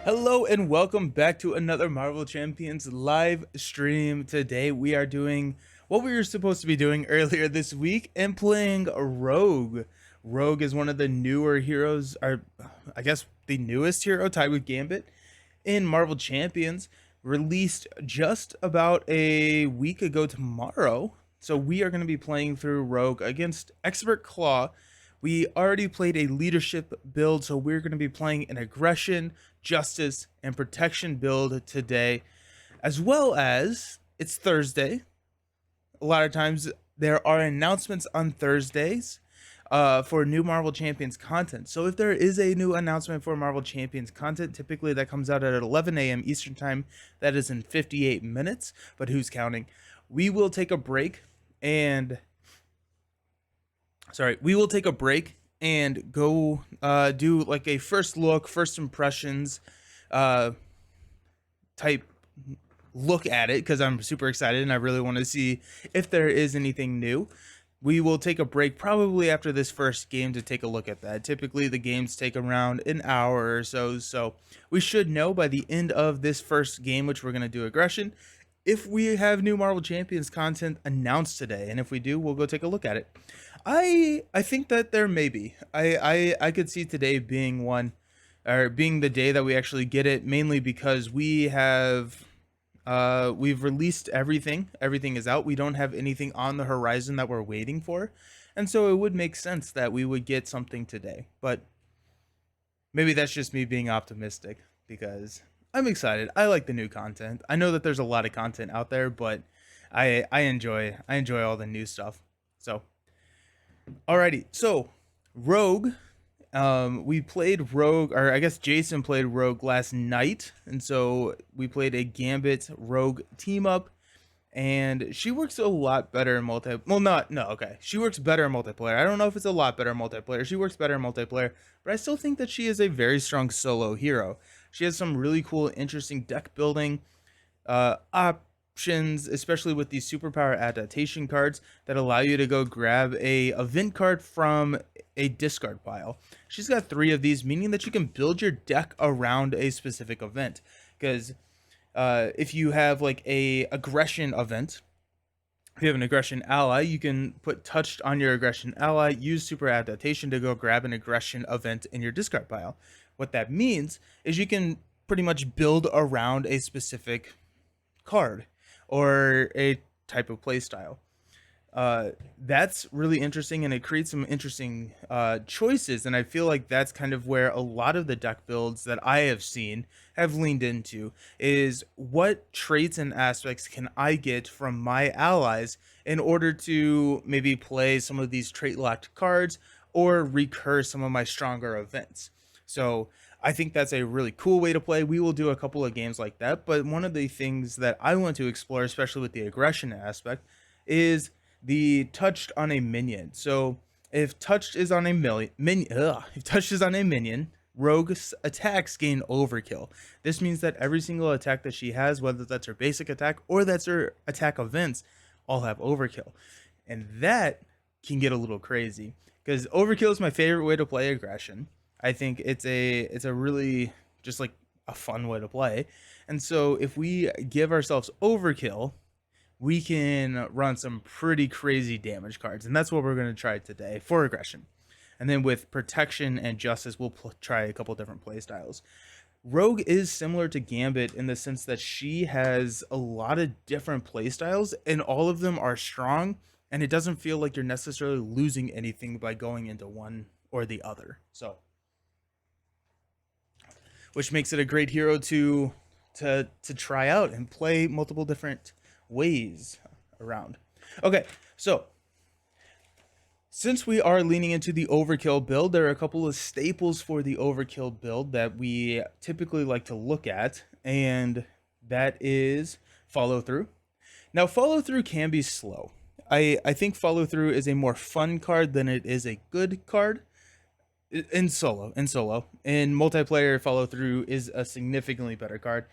Hello and welcome back to another Marvel Champions live stream. Today we are doing what we were supposed to be doing earlier this week and playing Rogue. Rogue is one of the newer heroes, or I guess the newest hero, tied with Gambit in Marvel Champions, released just about a week ago tomorrow. So we are going to be playing through Rogue against Expert Klaw. We already played a leadership build, so we're going to be playing an aggression, justice, and protection build today, as well as it's Thursday. A lot of times there are announcements on Thursdays for new Marvel Champions content. So if there is a new announcement for Marvel Champions content, typically that comes out at 11 a.m. Eastern Time. That is in 58 minutes, but who's counting? We will take a break and go do like a first look, first impressions type look at it, because I'm super excited and I really want to see if there is anything new. We will take a break probably after this first game to take a look at that. Typically the games take around an hour or so we should know by the end of this first game, which we're going to do aggression, if we have new Marvel Champions content announced today. And if we do, we'll go take a look at it. I think that there may be. I could see today being one, or being the day that we actually get it, mainly because we've released everything. Everything is out. We don't have anything on the horizon that we're waiting for. And so it would make sense that we would get something today. But maybe that's just me being optimistic, because I'm excited. I like the new content. I know that there's a lot of content out there, but I enjoy all the new stuff. So alrighty, so Rogue. We played Rogue, or I guess Jason played Rogue last night, and so we played a Gambit Rogue team up, and she works a lot better in multi. Well, not no, okay. She works better in multiplayer. I don't know if it's a lot better in multiplayer. She works better in multiplayer, but I still think that she is a very strong solo hero. She has some really cool, interesting deck building options, especially with these superpower adaptation cards that allow you to go grab a event card from a discard pile. She's got 3 of these, meaning that you can build your deck around a specific event. Because if you have like a aggression event, if you have an aggression ally, you can put touched on your aggression ally, use super adaptation to go grab an aggression event in your discard pile. What that means is you can pretty much build around a specific card or a type of playstyle. That's really interesting, and it creates some interesting choices, and I feel like that's kind of where a lot of the deck builds that I have seen have leaned into, is what traits and aspects can I get from my allies in order to maybe play some of these trait locked cards or recur some of my stronger events. So I think that's a really cool way to play. We will do a couple of games like that, but one of the things that I want to explore, especially with the aggression aspect, is the touched on a minion. So if touched is on a minion, Rogue's attacks gain overkill. This means that every single attack that she has, whether that's her basic attack or that's her attack events, all have overkill. And that can get a little crazy, because overkill is my favorite way to play aggression. I think it's a really just like a fun way to play. And so if we give ourselves overkill, we can run some pretty crazy damage cards, and that's what we're going to try today for aggression. And then with protection and justice, we'll try a couple different play styles. Rogue is similar to Gambit in the sense that she has a lot of different play styles, and all of them are strong, and it doesn't feel like you're necessarily losing anything by going into one or the other. So, which makes it a great hero to try out and play multiple different ways around. Okay, so since we are leaning into the overkill build, there are a couple of staples for the overkill build that we typically like to look at, and that is follow through. Now, follow through can be slow. I think follow through is a more fun card than it is a good card in solo. In multiplayer, follow through is a significantly better card.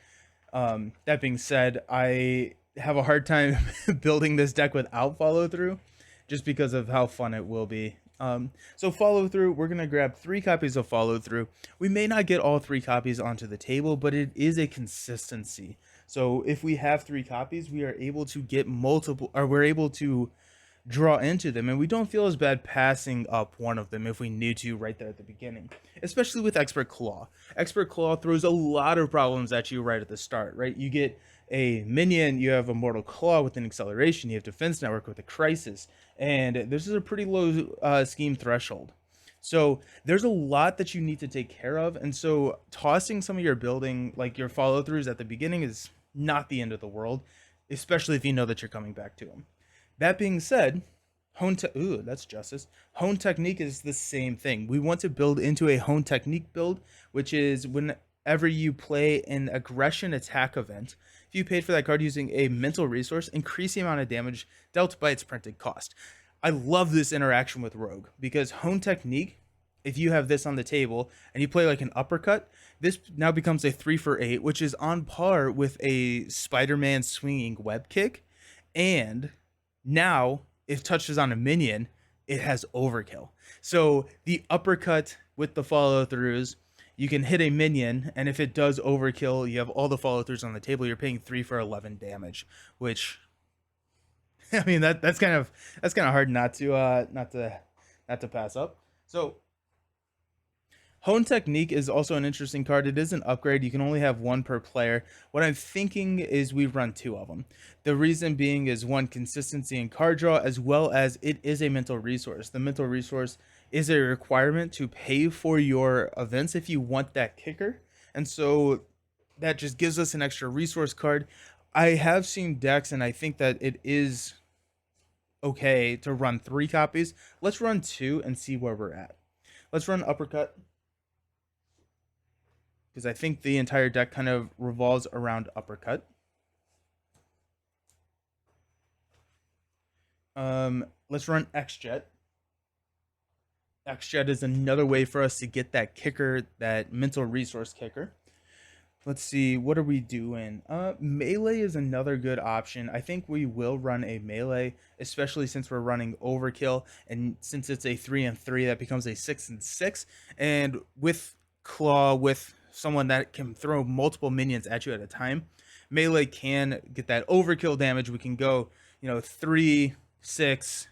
That being said, I have a hard time building this deck without follow through, just because of how fun it will be. So follow through, we're gonna grab 3 copies of follow through. We may not get all 3 copies onto the table, but it is a consistency. So if we have 3 copies, we are able to get multiple, or we're able to draw into them, and we don't feel as bad passing up one of them if we need to right there at the beginning, especially with Expert Claw. Expert Claw throws a lot of problems at you right at the start, right? You get a minion, you have a Mortal Claw with an acceleration, you have Defense Network with a Crisis, and this is a pretty low scheme threshold. So there's a lot that you need to take care of, and so tossing some of your building, like your follow throughs at the beginning, is not the end of the world, especially if you know that you're coming back to them. That being said, that's justice. Hone technique is the same thing. We want to build into a hone technique build, which is whenever you play an aggression attack event, if you paid for that card using a mental resource, increase the amount of damage dealt by its printed cost. I love this interaction with Rogue because hone technique, if you have this on the table and you play like an uppercut, this now becomes a 3 for 8, which is on par with a Spider-Man swinging web kick. And now, if touches on a minion, it has overkill. So the uppercut with the follow throughs, you can hit a minion, and if it does overkill, you have all the follow throughs on the table. You're paying 3 for 11 damage, which I mean that's kind of hard not to pass up. So Hone Technique is also an interesting card. It is an upgrade. You can only have one per player. What I'm thinking is we run 2 of them. The reason being is, one, consistency in card draw, as well as it is a mental resource. The mental resource is a requirement to pay for your events if you want that kicker. And so that just gives us an extra resource card. I have seen decks, and I think that it is okay to run 3 copies. Let's run 2 and see where we're at. Let's run Uppercut, because I think the entire deck kind of revolves around Uppercut. Let's run X-Jet. X-Jet is another way for us to get that kicker, that mental resource kicker. Let's see, what are we doing? Melee is another good option. I think we will run a melee, especially since we're running overkill, and since it's a 3-3, that becomes a 6-6. And with Klaw, with someone that can throw multiple minions at you at a time, melee can get that overkill damage. We can go, 3, 6,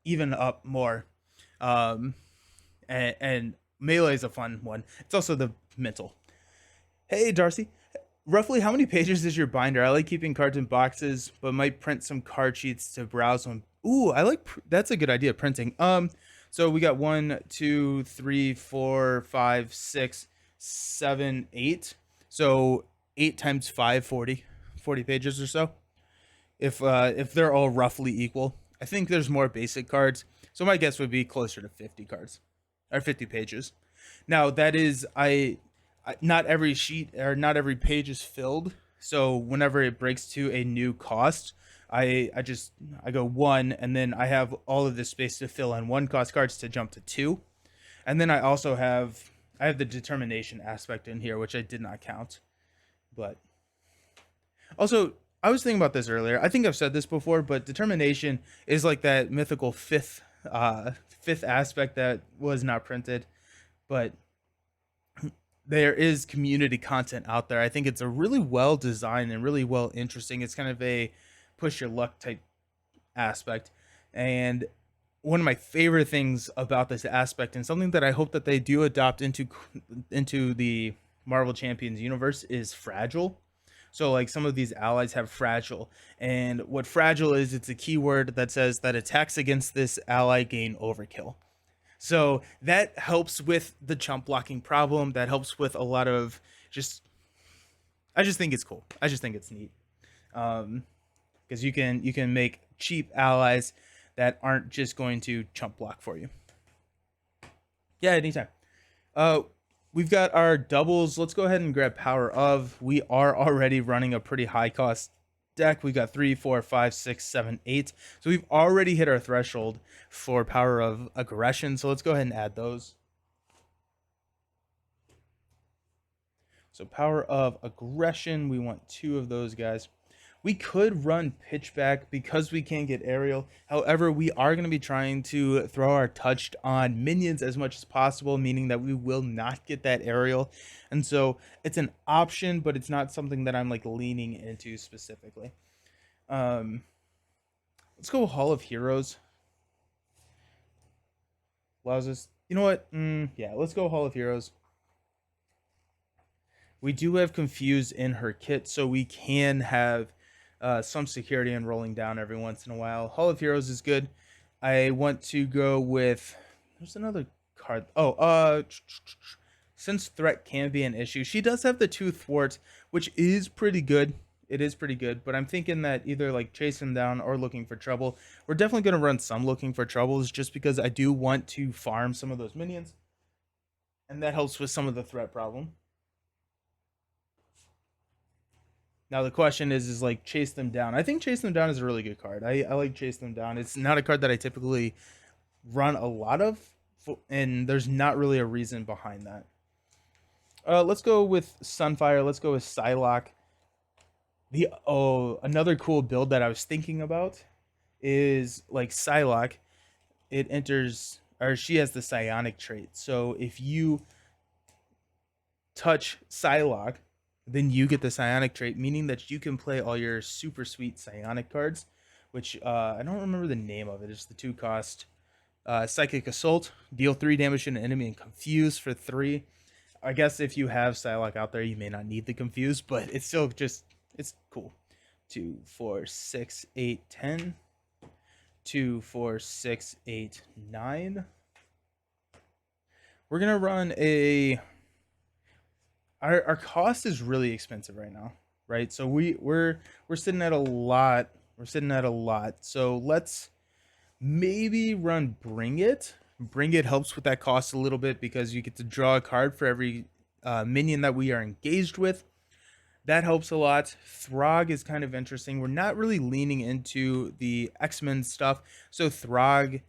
even up more. And melee is a fun one. It's also the mental. Hey, Darcy. Roughly how many pages is your binder? I like keeping cards in boxes, but might print some card sheets to browse them. Ooh, that's a good idea, printing. So we got 1, 2, 3, 4, 5, 6, 7, 8. So 8 times 5, 40 pages or so. If they're all roughly equal. I think there's more basic cards, so my guess would be closer to 50 cards or 50 pages. Now that is, not every sheet or not every page is filled, so whenever it breaks to a new cost, I go 1, and then I have all of this space to fill in 1 cost cards to jump to 2, and then I also have the determination aspect in here, which I did not count. But also, I was thinking about this earlier. I think I've said this before, but determination is like that mythical fifth aspect that was not printed, but there is community content out there. I think it's a really well designed and really well interesting. It's kind of a push your luck type aspect. And one of my favorite things about this aspect, and something that I hope that they do adopt into the Marvel Champions universe, is fragile. So like some of these allies have fragile, and what fragile is, it's a keyword that says that attacks against this ally gain overkill. So that helps with the chump blocking problem. That helps with a lot of I just think it's cool. I just think it's neat. Because you can make cheap allies that aren't just going to chump block for you. Yeah, anytime. We've got our doubles. Let's go ahead and grab Power of. We are already running a pretty high cost deck. We got 3, 4, 5, 6, 7, 8. So we've already hit our threshold for Power of Aggression. So let's go ahead and add those. So Power of Aggression, we want 2 of those guys. We could run pitchback because we can't get aerial. However, we are going to be trying to throw our touched on minions as much as possible, meaning that we will not get that aerial. And so it's an option, but it's not something that I'm like leaning into specifically. Um, let's go Hall of Heroes. Allows us. You know what? Yeah, let's go Hall of Heroes. We do have Confused in her kit, so we can have some security and rolling down every once in a while. Hall of Heroes is good. I want to go with. There's another card. Oh, since threat can be an issue, she does have the 2 thwarts, which is pretty good. It is pretty good, but I'm thinking that either like chase him down or looking for trouble. We're definitely going to run some looking for troubles just because I do want to farm some of those minions, and that helps with some of the threat problem. Now the question is like chase them down. I think chase them down is a really good card. I like chase them down. It's not a card that I typically run a lot of, and there's not really a reason behind that. Let's go with Sunfire. Let's go with Psylocke. Another cool build that I was thinking about is like Psylocke. It enters, or she has the Psionic trait. So if you touch Psylocke, then you get the Psionic trait, meaning that you can play all your super sweet Psionic cards, which I don't remember the name of it. It's the 2-cost Psychic Assault, deal 3 damage to an enemy, and Confuse for 3. I guess if you have Psylocke out there, you may not need the Confuse, but it's still just, it's cool. 2, 4, 6, 8, 10. 2, 4, 6, 8, 9. We're gonna run a. Our cost is really expensive right now, right? So we're sitting at a lot. We're sitting at a lot. So let's maybe run Bring It. Bring It helps with that cost a little bit because you get to draw a card for every minion that we are engaged with. That helps a lot. Throg is kind of interesting. We're not really leaning into the X-Men stuff, so Throg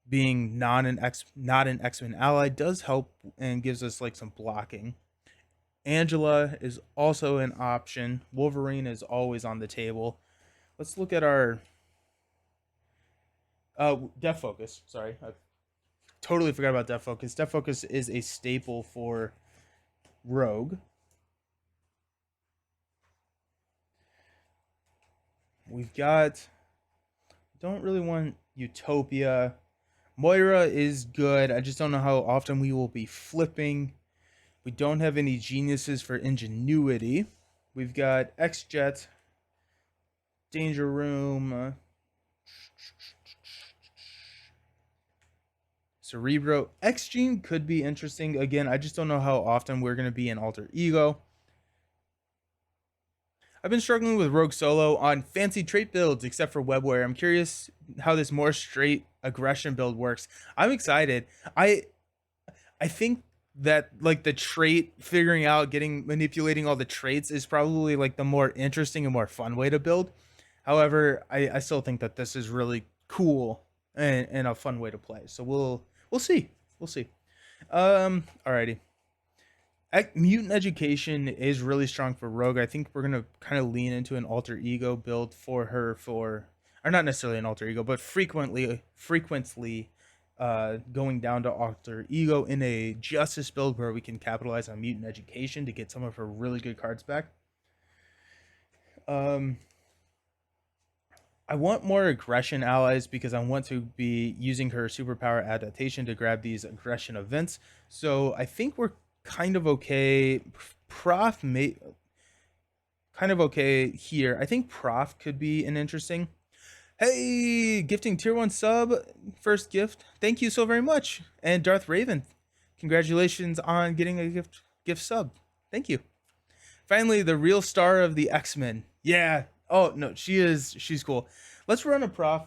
being not an X-Men ally does help and gives us like some blocking. Angela is also an option. Wolverine is always on the table. Let's look at our Def Focus. Sorry, I totally forgot about Def Focus. Def Focus is a staple for Rogue. We've got. Don't really want Utopia. Moira is good. I just don't know how often we will be flipping. We don't have any geniuses for ingenuity. We've got X-Jet, Danger Room, Cerebro. X-Gene could be interesting. Again, I just don't know how often we're going to be in Alter Ego. I've been struggling with Rogue Solo on fancy trait builds, except for Webware. I'm curious how this more straight aggression build works. I'm excited. I think that like the trait figuring out manipulating all the traits is probably like the more interesting and more fun way to build. However, I still think that this is really cool and a fun way to play. So we'll see. We'll see. Alrighty. Mutant Education is really strong for Rogue. I think we're gonna kind of lean into an alter ego build for her or not necessarily an alter ego, but frequently going down to alter ego in a justice build where we can capitalize on Mutant Education to get some of her really good cards back. I want more aggression allies because I want to be using her superpower adaptation to grab these aggression events. So I think we're kind of okay. Prof may kind of okay here. I think Prof could be an interesting. Hey, gifting tier 1 sub, first gift. Thank you so very much. And Darth Raven, congratulations on getting a gift sub. Thank you. Finally, the real star of the X-Men. Yeah. Oh no, she's cool. Let's run a Prof.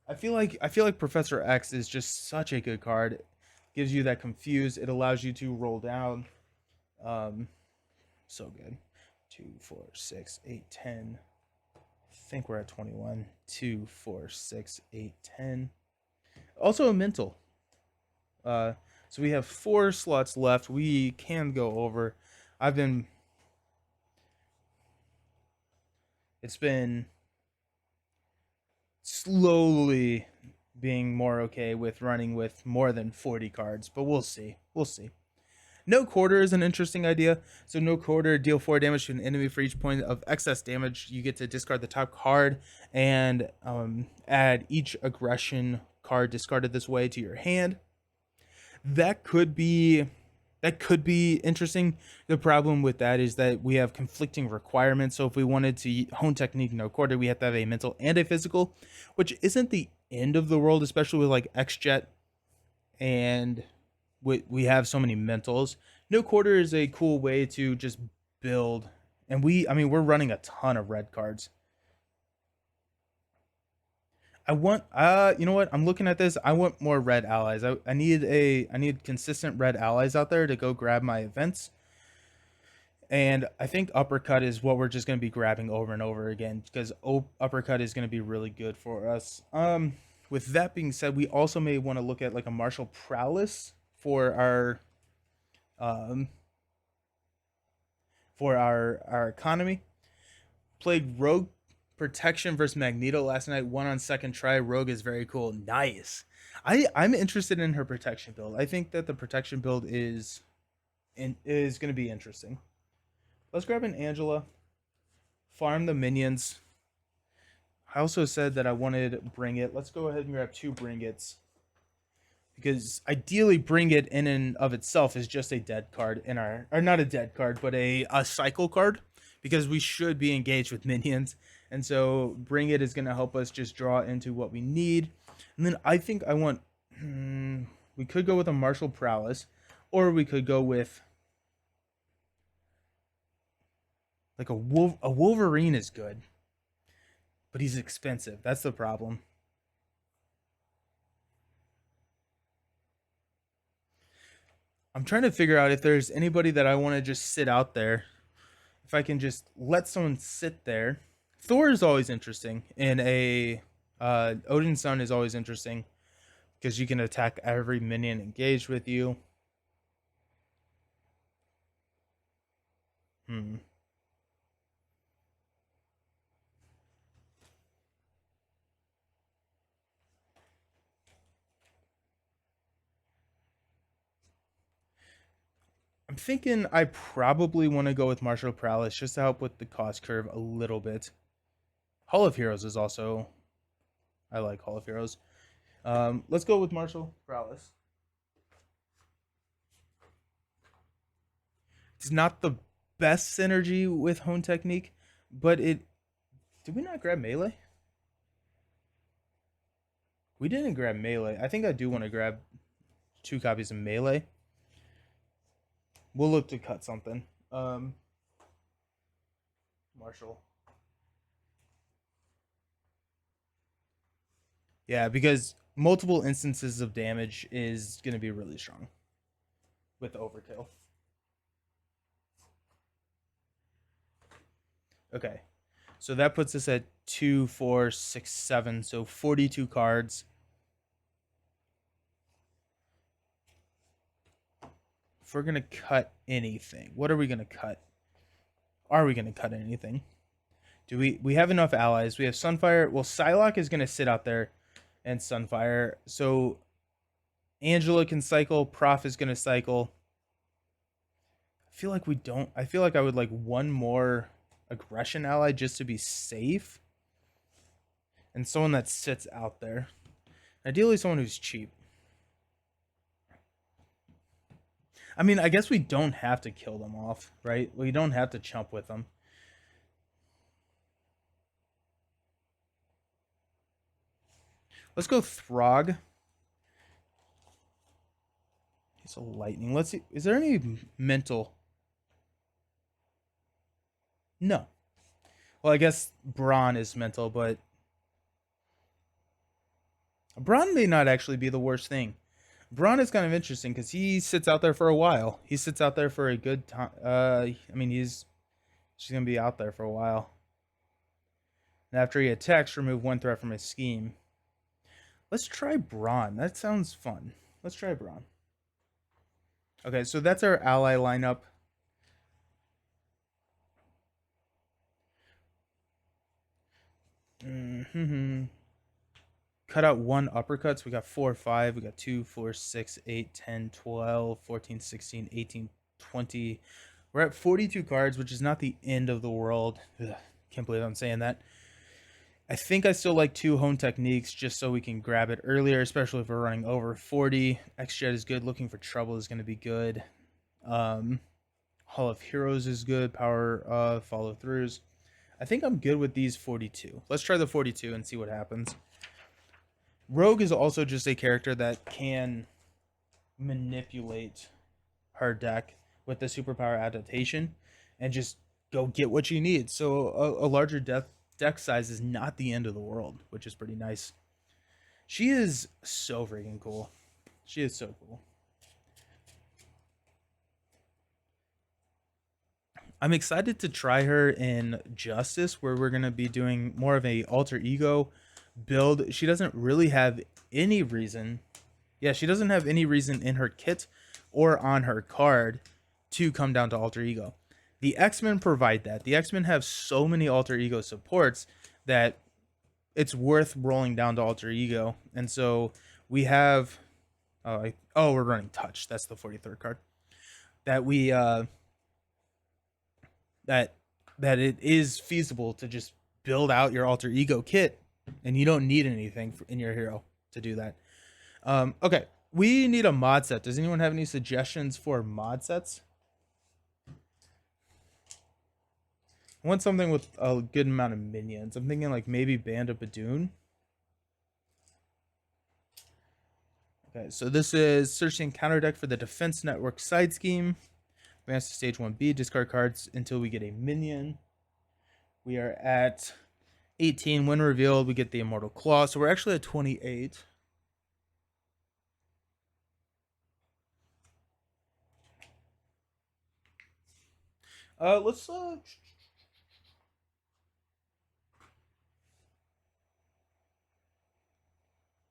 I feel like Professor X is just such a good card. Gives you that confuse. It allows you to roll down. So good. 2, 4, 6, 8, 10. I think we're at 21. 2, 4, 6, 8, 10. Also a mental. So we have 4 slots left. We can go over. It's been slowly being more okay with running with more than 40 cards, but we'll see. We'll see. No quarter is an interesting idea. So no quarter, deal 4 damage to an enemy for each point of excess damage. You get to discard the top card and add each aggression card discarded this way to your hand. That could be interesting. The problem with that is that we have conflicting requirements. So if we wanted to hone technique no quarter, we have to have a mental and a physical, which isn't the end of the world, especially with like XJet and we have so many mentals. No quarter is a cool way to just build, and we're running a ton of red cards. I want you know what? I'm looking at this. I want more red allies. I need consistent red allies out there to go grab my events. And I think uppercut is what we're just going to be grabbing over and over again because uppercut is going to be really good for us. With that being said, we also may want to look at like a martial prowess um for our economy. Played Rogue Protection versus Magneto last night. Won on second try. Rogue is very cool. Nice. I'm interested in her protection build. I think that the protection build is going to be interesting. Let's grab an Angela. Farm the minions. I also said that I wanted Bring It. Let's go ahead and grab 2 Bring It's. Because ideally Bring It in and of itself is just a dead card in our, or not a dead card, but a cycle card, because we should be engaged with minions. And so Bring It is going to help us just draw into what we need. And then I think I want, we could go with a martial prowess, or we could go with like a Wolverine is good, but he's expensive. That's the problem. I'm trying to figure out if there's anybody that I want to just sit out there. If I can just let someone sit there. Thor is always interesting. And Odin's Son is always interesting because you can attack every minion engaged with you. Hmm. I'm thinking I probably want to go with Martial Prowess just to help with the cost curve a little bit. Hall of Heroes is also, I like Hall of Heroes. Let's go with Martial Prowess. It's not the best synergy with Hone Technique, but it. Did we not grab Melee? We didn't grab Melee. I think I do want to grab 2 copies of Melee. We'll look to cut something. Marshall. Yeah, because multiple instances of damage is going to be really strong with Overkill. Okay. So that puts us at 2, 4, 6, 7. So 42 cards. If we're going to cut anything, what are we going to cut? Are we going to cut anything? Do we have enough allies? We have Sunfire. Well, Psylocke is going to sit out there and Sunfire. So Angela can cycle. Prof is going to cycle. I feel like we don't. I feel like I would like one more aggression ally just to be safe. And someone that sits out there. Ideally, someone who's cheap. I mean, I guess we don't have to kill them off, right? We don't have to chump with them. Let's go Throg. He's a lightning. Let's see. Is there any mental? No. Well, I guess Brawn is mental, but Brawn may not actually be the worst thing. Braun is kind of interesting because he sits out there for a while. He sits out there for a good time. I mean, she's gonna be out there for a while. And after he attacks, remove 1 threat from his scheme. Let's try Braun. That sounds fun. Let's try Braun. Okay, so that's our ally lineup. Mm-hmm. Cut out one uppercuts. We got 4, 5. We got 2, 4, 6, 8, 10, 12, 14, 16, 18, 20. We're at 42 cards, which is not the end of the world. Ugh, can't believe I'm saying that. I think I still like 2 hone techniques just so we can grab it earlier, especially if we're running over 40. X-Jet is good. Looking for trouble is going to be good. Um, Hall of Heroes is good. Power follow throughs. I think I'm good with these 42. Let's try the 42 and see what happens. Rogue is also just a character that can manipulate her deck with the superpower adaptation and just go get what you need. So a larger deck size is not the end of the world, which is pretty nice. She is so freaking cool. She is so cool. I'm excited to try her in Justice, where we're gonna be doing more of a alter ego build. She doesn't really have any reason. Yeah, she doesn't have any reason in her kit or on her card to come down to alter ego. The X-Men provide that. The X-Men have so many alter ego supports that it's worth rolling down to alter ego. And so we have we're running touch. That's the 43rd card. That we that that it is feasible to just build out your alter ego kit, and you don't need anything in your hero to do that. Okay, we need a mod set. Does anyone have any suggestions for mod sets? I want something with a good amount of minions. I'm thinking like maybe Band of Badoon. Okay, so this is search the encounter deck for the defense network side scheme. Advance to stage 1B, discard cards until we get a minion. We are at 18. When revealed, we get the Immortal Klaw. So we're actually at 28.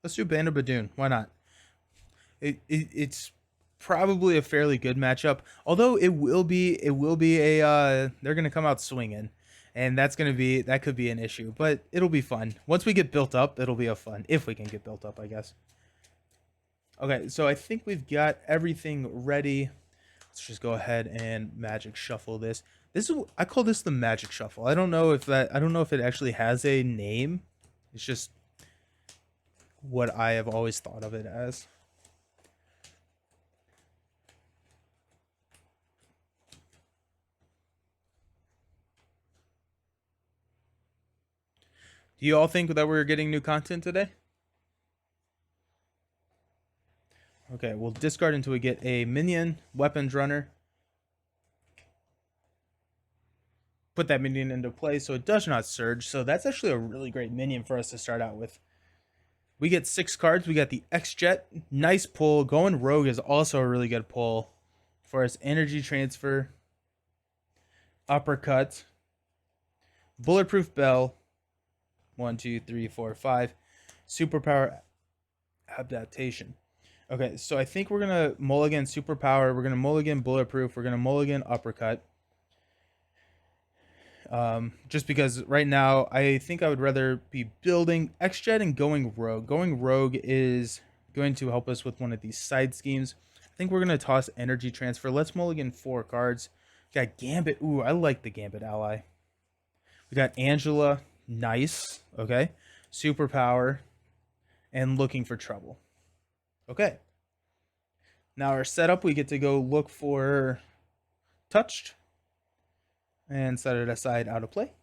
Let's do Band of Badoon. Why not? It's probably a fairly good matchup. Although it will be a they're gonna come out swinging, and that could be an issue. But it'll be fun once we get built up. It'll be a fun if we can get built up, I guess. Okay, so I think we've got everything ready. Let's just go ahead and magic shuffle this. I call this the magic shuffle. I don't know if it actually has a name. It's just what I have always thought of it as. Do you all think that we're getting new content today? Okay, we'll discard until we get a minion, weapons runner. Put that minion into play so it does not surge. So that's actually a really great minion for us to start out with. We get 6 cards. We got the X-Jet. Nice pull. Going Rogue is also a really good pull for us. Energy transfer. Uppercut. Bulletproof Bell. 1, 2, 3, 4, 5. Superpower adaptation. Okay, so I think we're going to mulligan superpower. We're going to mulligan bulletproof. We're going to mulligan uppercut. Just because right now I think I would rather be building X-Jet and going Rogue. Going Rogue is going to help us with one of these side schemes. I think we're going to toss energy transfer. Let's mulligan 4 cards. We got Gambit. Ooh, I like the Gambit ally. We got Angela. Nice. Okay. Superpower. And looking for trouble. Okay. Now our setup, we get to go look for touched. And set it aside out of play.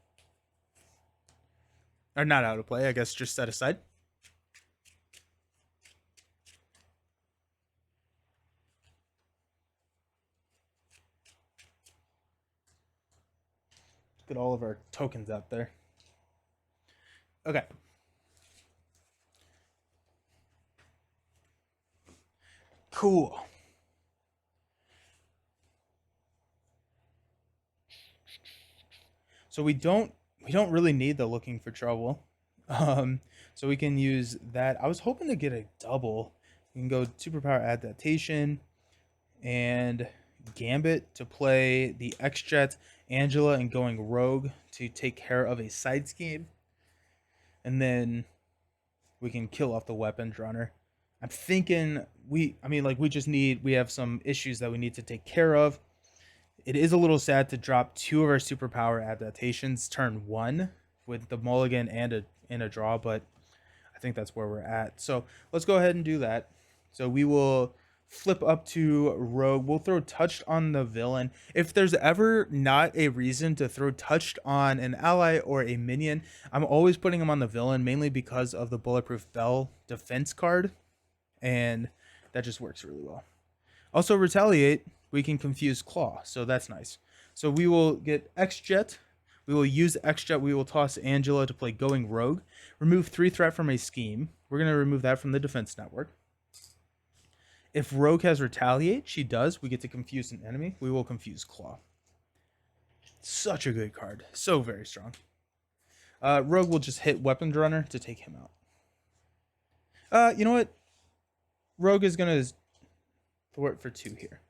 Or not out of play, I guess just set aside. Get all of our tokens out there. Okay. Cool. So we don't really need the looking for trouble. So we can use that. I was hoping to get a double. We can go superpower adaptation and Gambit to play the X-Jet, Angela, and going Rogue to take care of a side scheme. and then we can kill off the weapons runner. I'm thinking we have some issues that we need to take care of. It is a little sad to drop two of our superpower adaptations turn one with the mulligan and a draw, but I think that's where we're at. So let's go ahead and do that. So we will flip up to rogue. We'll throw touched on the villain. If there's ever not a reason to throw touched on an ally or a minion, I'm always putting them on the villain, mainly because of the bulletproof bell defense card, and that just works really well. Also, retaliate, we can confuse Klaw, so that's nice. So we will get X-Jet. We will use X-Jet. We will toss Angela to play Going Rogue. Remove 3 threat from a scheme. We're going to remove that from the defense network. If Rogue has Retaliate, she does. We get to confuse an enemy. We will confuse Klaw. Such a good card. So very strong. Rogue will just hit Weapons Runner to take him out. You know what? Rogue is going to thwart for 2 here.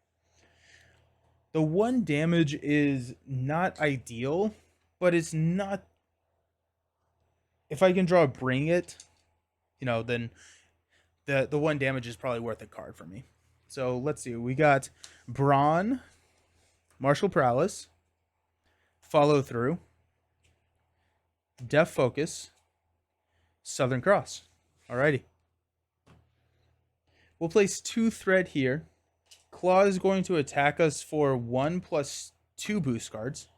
The 1 damage is not ideal, but it's not... If I can draw a Bring It, then the 1 damage is probably worth a card for me. So let's see. We got Brawn, Martial Prowess, Follow Through, Def Focus, Southern Cross. Alrighty. We'll place 2 threat here. Klaw is going to attack us for 1+2 boost cards.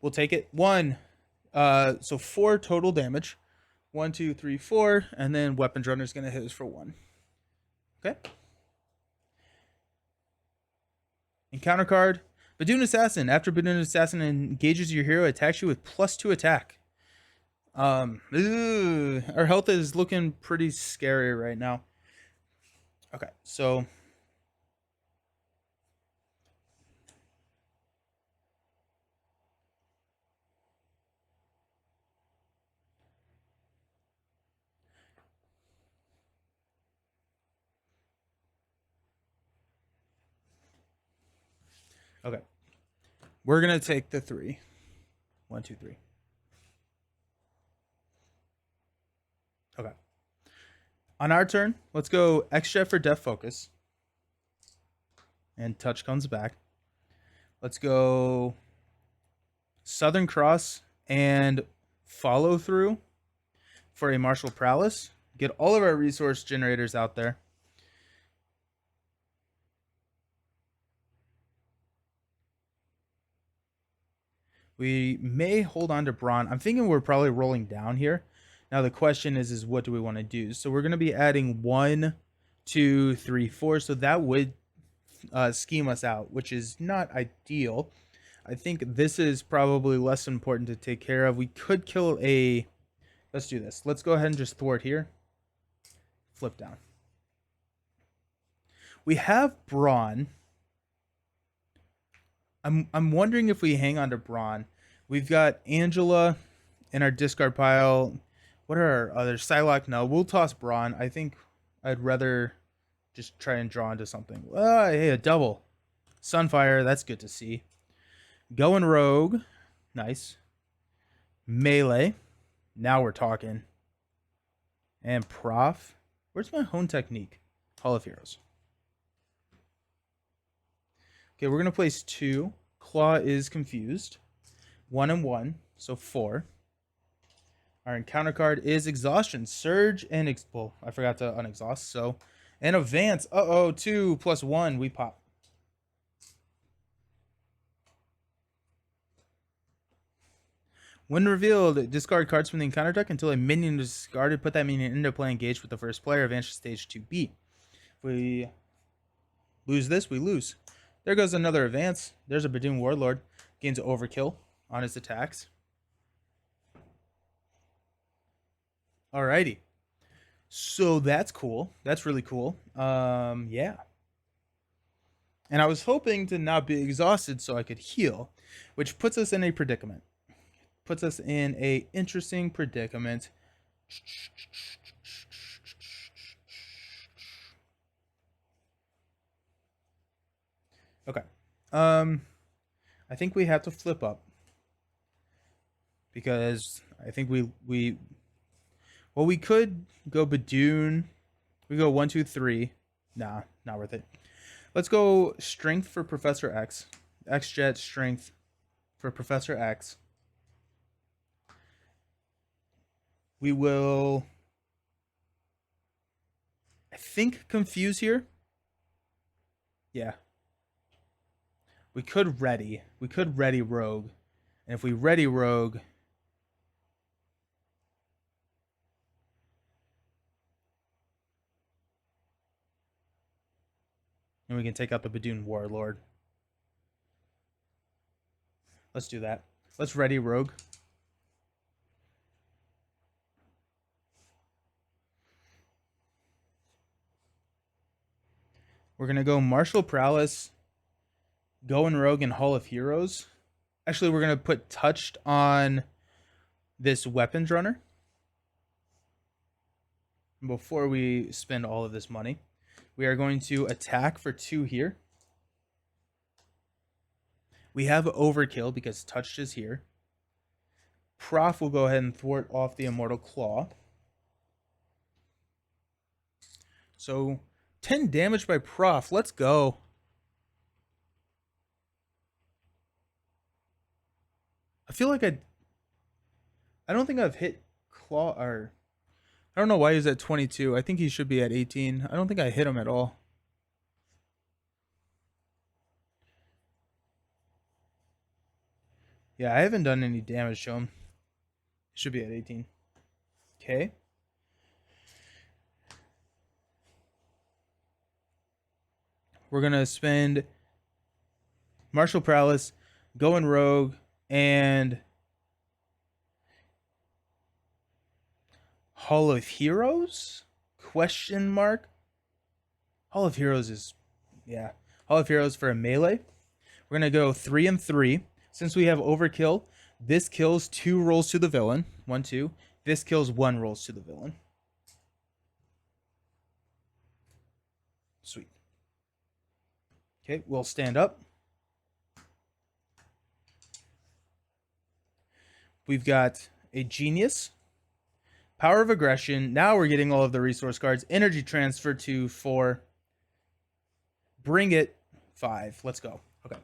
We'll take it. 1. So 4 total damage. 1, 2, 3, 4. And then Weapons Runner is going to hit us for 1. Okay. Encounter card. Badoon Assassin. After Badoon Assassin engages your hero, attacks you with +2 attack. Our health is looking pretty scary right now. Okay, so... Okay. We're going to take the 3. 1, 2, 3. Okay. On our turn, let's go X-Jet for Def Focus. And touch comes back. Let's go Southern Cross and Follow Through for a Martial Prowess. Get all of our resource generators out there. We may hold on to Brawn. I'm thinking we're probably rolling down here. Now the question is what do we want to do? So we're going to be adding 1, 2, 3, 4. So that would scheme us out, which is not ideal. I think this is probably less important to take care of. We could kill a... Let's do this. Let's go ahead and just thwart here. Flip down. We have Brawn. I'm wondering if we hang on to Brawn. We've got Angela in our discard pile. What are our others? Psylocke, no. We'll toss Brawn. I think I'd rather just try and draw into something. Hey, a double. Sunfire, that's good to see. Going Rogue. Nice. Melee. Now we're talking. And Prof. Where's my Hone Technique? Hall of Heroes. Okay, we're going to place 2. Klaw is confused. 1 and 1, so 4. Our encounter card is Exhaustion. Surge and... well, I forgot to unexhaust, so... And Advance. 2 + 1, we pop. When revealed, discard cards from the encounter deck until a minion is discarded. Put that minion into play engaged with the first player. Advance to stage 2B. If we lose this, we lose. There goes another advance. There's a Badoon Warlord. Gains Overkill on his attacks. Alrighty. So that's cool. That's really cool. Yeah. And I was hoping to not be exhausted so I could heal, which puts us in a predicament. Puts us in a interesting predicament. Okay. Um, I think we have to flip up because I think we could go Badoon. We go 1, 2, 3. Nah, not worth it. Let's go strength for Professor X. X Jet strength for Professor X. We will, I think, confuse here. Yeah. We could ready. We could ready Rogue. And if we ready Rogue, then we can take out the Badoon Warlord. Let's do that. Let's ready Rogue. We're going to go Martial Prowess, Go and Rogue, and Hall of Heroes. Actually, we're going to put Touched on this Weapons Runner before we spend all of this money. We are going to attack for 2 here. We have Overkill because Touched is here. Prof will go ahead and thwart off the Immortal Claw. So 10 damage by Prof. Let's go. I feel like I don't think I've hit Claw, or I don't know why he's at 22. I think he should be at 18. I don't think I hit him at all. Yeah, I haven't done any damage to him. He should be at 18. Okay. We're going to spend Martial Prowess, Go and Rogue, and Hall of Heroes? Question mark. Hall of Heroes is, yeah. Hall of Heroes for a melee. We're going to go 3 and 3. Since we have Overkill, this kills 2 rolls to the villain. 1, 2. This kills 1 rolls to the villain. Sweet. Okay, we'll stand up. We've got a Genius. Power of Aggression. Now we're getting all of the resource cards. Energy Transfer to 4. Bring it 5. Let's go. Okay.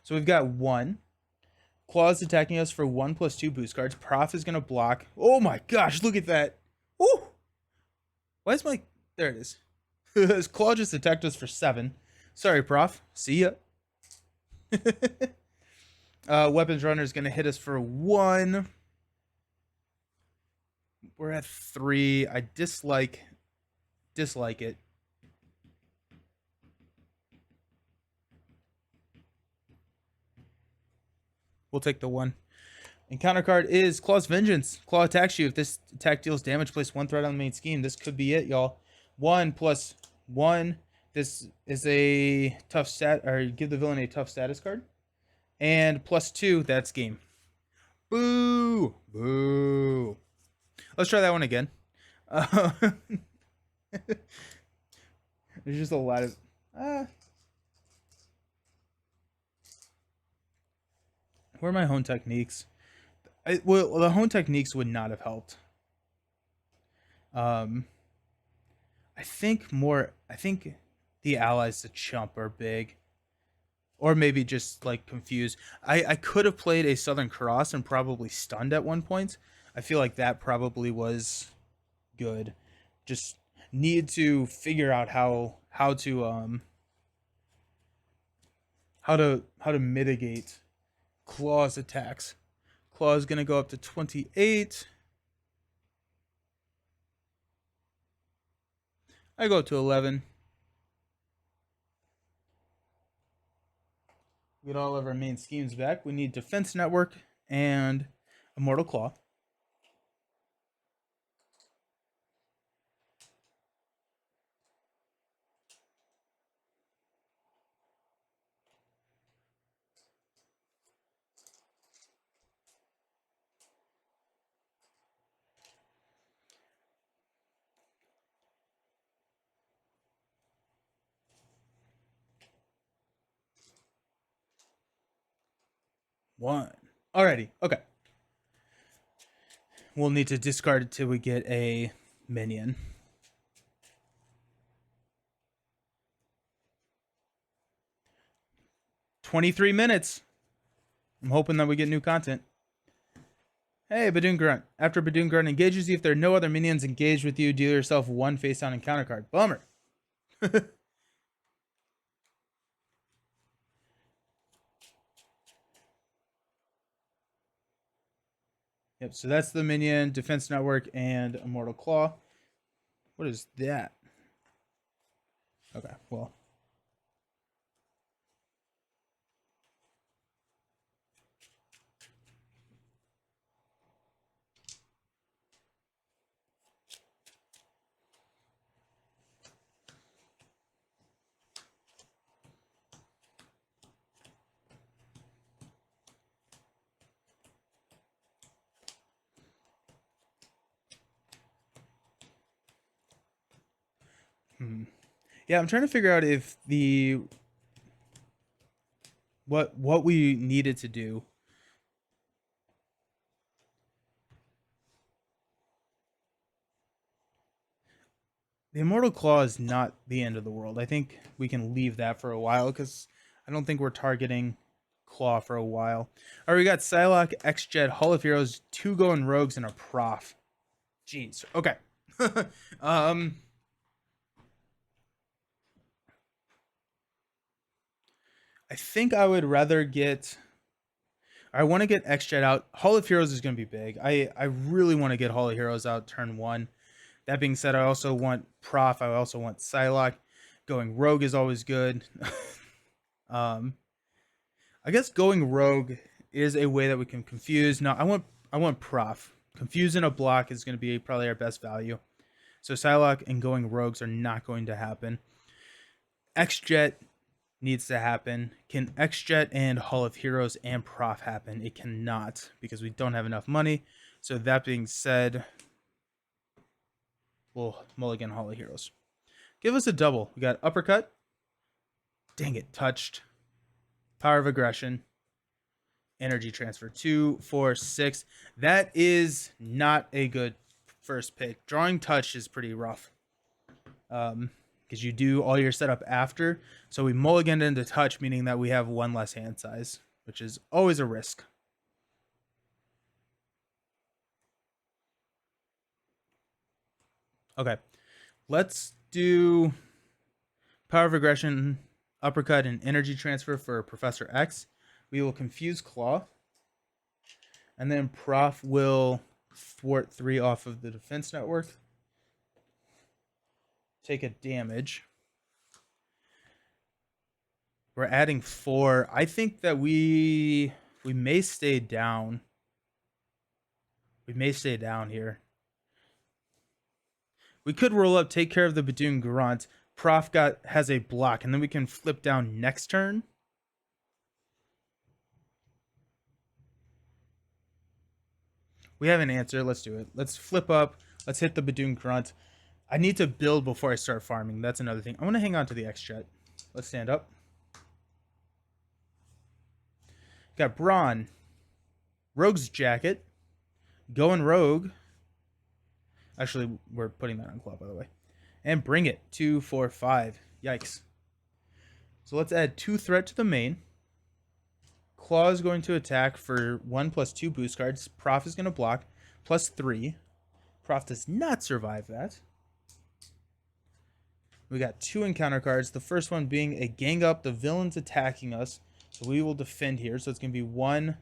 So we've got 1. Klaw's attacking us for 1+2 boost cards. Prof is going to block. Oh my gosh, look at that. Ooh. Why is my... There it is. Klaw just attacked us for 7. Sorry, Prof. See ya. Weapons Runner is going to hit us for 1. We're at 3. I dislike it. We'll take the 1. And counter card is Klaw's Vengeance. Klaw attacks you. If this attack deals damage, place 1 threat on the main scheme. This could be it, y'all. 1+1. This is a tough stat, or give the villain a tough status card. And +2, that's game. Boo! Boo! Let's try that one again. There's just a lot of... where are my hone techniques? Well, the hone techniques would not have helped. I think the allies to chump are big. Or maybe just like confused. I could have played a Southern Cross and probably stunned at one point. I feel like that probably was good. Just need to figure out how to mitigate Klaw's attacks. Klaw is going to go up to 28. I go up to 11. Get all of our main schemes back. We need Defense Network and Immortal Claw. 1. Alrighty, okay. We'll need to discard it till we get a minion. 23 minutes. I'm hoping that we get new content. Hey, Badoon Grunt. After Badoon Grunt engages you, if there are no other minions engaged with you, deal yourself 1 face down encounter card. Bummer. Yep, so that's the minion, Defense Network, and Immortal Klaw. What is that? Okay, well. Yeah, I'm trying to figure out if the what we needed to do. The Immortal Claw is not the end of the world. I think we can leave that for a while because I don't think we're targeting Claw for a while. All right, we got Psylocke, X-Jet, Hall of Heroes, 2 going rogues, and a prof. Jeez. Okay. I think I would rather get. I want to get X-Jet out. Hall of Heroes is going to be big. I really want to get Hall of Heroes out turn 1. That being said, I also want Prof. I also want Psylocke. Going Rogue is always good. I guess going Rogue is a way that we can confuse. No, I want Prof. Confusing a block is going to be probably our best value. So Psylocke and going Rogues are not going to happen. X-Jet needs to happen. Can X-Jet and Hall of Heroes and Prof happen? It cannot because we don't have enough money. So that being said, we'll mulligan Hall of Heroes. Give us a double. We got Uppercut. Dang it, touched. Power of Aggression. Energy Transfer. 2, 4, 6. That is not a good first pick. Drawing Touch is pretty rough. Because you do all your setup after. So we mulliganed into Touch, meaning that we have 1 less hand size, which is always a risk. Okay, let's do Power of Aggression, Uppercut, and Energy Transfer for Professor X. We will confuse Klaw. And then Prof will thwart 3 off of the Defense Network. Take a damage. We're adding 4. I think that we may stay down. We may stay down here. We could roll up, take care of the Badoon Grunt. Prof has a block, and then we can flip down next turn. We have an answer. Let's do it. Let's flip up. Let's hit the Badoon Grunt. I need to build before I start farming. That's another thing. I want to hang on to the X-Jet. Let's stand up. Got Brawn. Rogue's Jacket. Going Rogue. Actually, we're putting that on Claw, by the way. And Bring It. 2, 4, 5. Yikes. So let's add 2 threat to the main. Claw is going to attack for 1 plus 2 boost cards. Prof is going to block. Plus 3. Prof does not survive that. We got 2 encounter cards. The first one being a gang up. The villain's attacking us. So we will defend here. So it's going to be 1.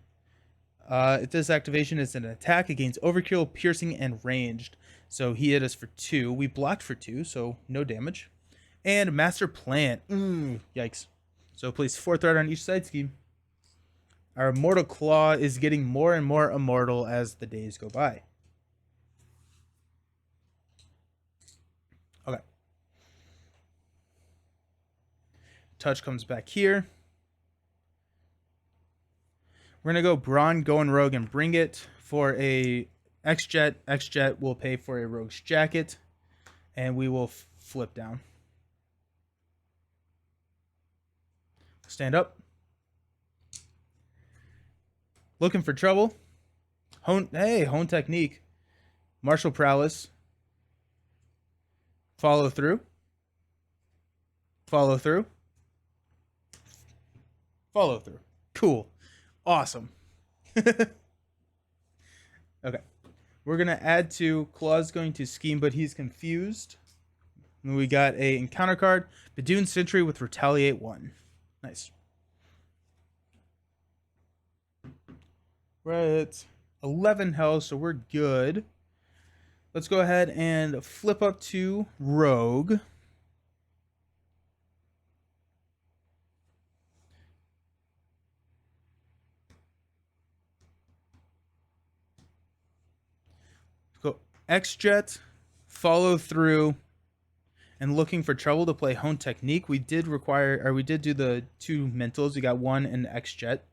If this activation is an attack, it gains overkill, piercing, and ranged. So he hit us for 2. We blocked for 2, so no damage. And Master Plan. Yikes. So place 4 threat on each side scheme. Our Immortal Claw is getting more and more immortal as the days go by. Okay. Touch comes back here. We're going to go Brawn, Going Rogue, and Bring It for a X-Jet. X-Jet will pay for a Rogue's Jacket. And we will flip down. Stand up. Looking for trouble. Hone technique. Martial prowess. Follow through. Follow through. Follow through. Cool. Awesome. Okay. We're going to add to Klaw's going to scheme, but he's confused. And we got a encounter card. Badoon Sentry with Retaliate 1. Nice. We're at 11 health, so we're good. Let's go ahead and flip up to Rogue. Go X-Jet, follow through, and looking for trouble to play Hone Technique. We did do the 2 mentals. We got 1 in X-Jet.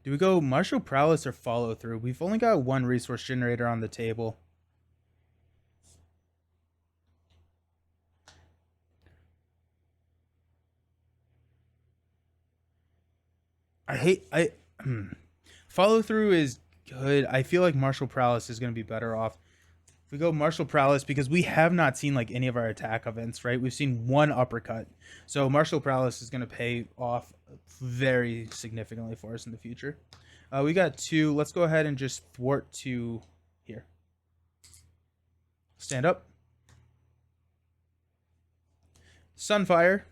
Do we go Martial Prowess or follow through? We've only got 1 resource generator on the table. Follow through is good. I feel like Martial Prowess is going to be better off. If we go Martial Prowess, because we have not seen like any of our attack events, right? We've seen 1 uppercut. So Martial Prowess is going to pay off very significantly for us in the future. We got 2. Let's go ahead and just thwart 2 here. Stand up. Sunfire.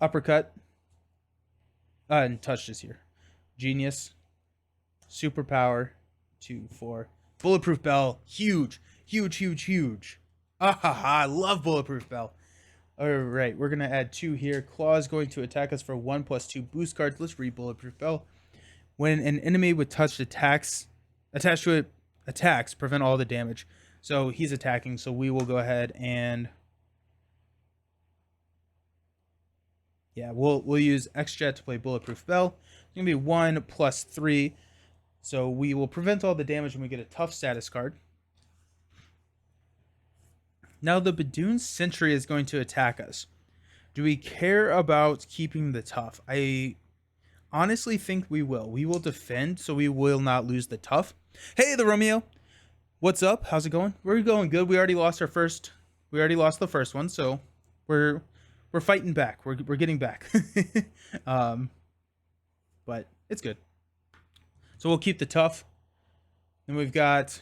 Uppercut. And touch is here. Genius. Superpower. 2, 4. Bulletproof Bell. Huge. Huge, huge, huge. I love Bulletproof Bell. Alright, we're going to add 2 here. Klaw is going to attack us for 1+2 boost cards. Let's read Bulletproof Bell. When an enemy with touched attached to it attacks, prevent all the damage. So he's attacking, so we will go ahead and... yeah, we'll use X-Jet to play Bulletproof Bell. It's going to be 1+3. So we will prevent all the damage and we get a tough status card. Now the Badoon Sentry is going to attack us. Do we care about keeping the tough? I honestly think we will. We will defend, so we will not lose the tough. Hey, the Romeo. What's up? How's it going? We're going good. We already lost the first one, so we're fighting back. We're getting back. But it's good. So we'll keep the tough. Then we've got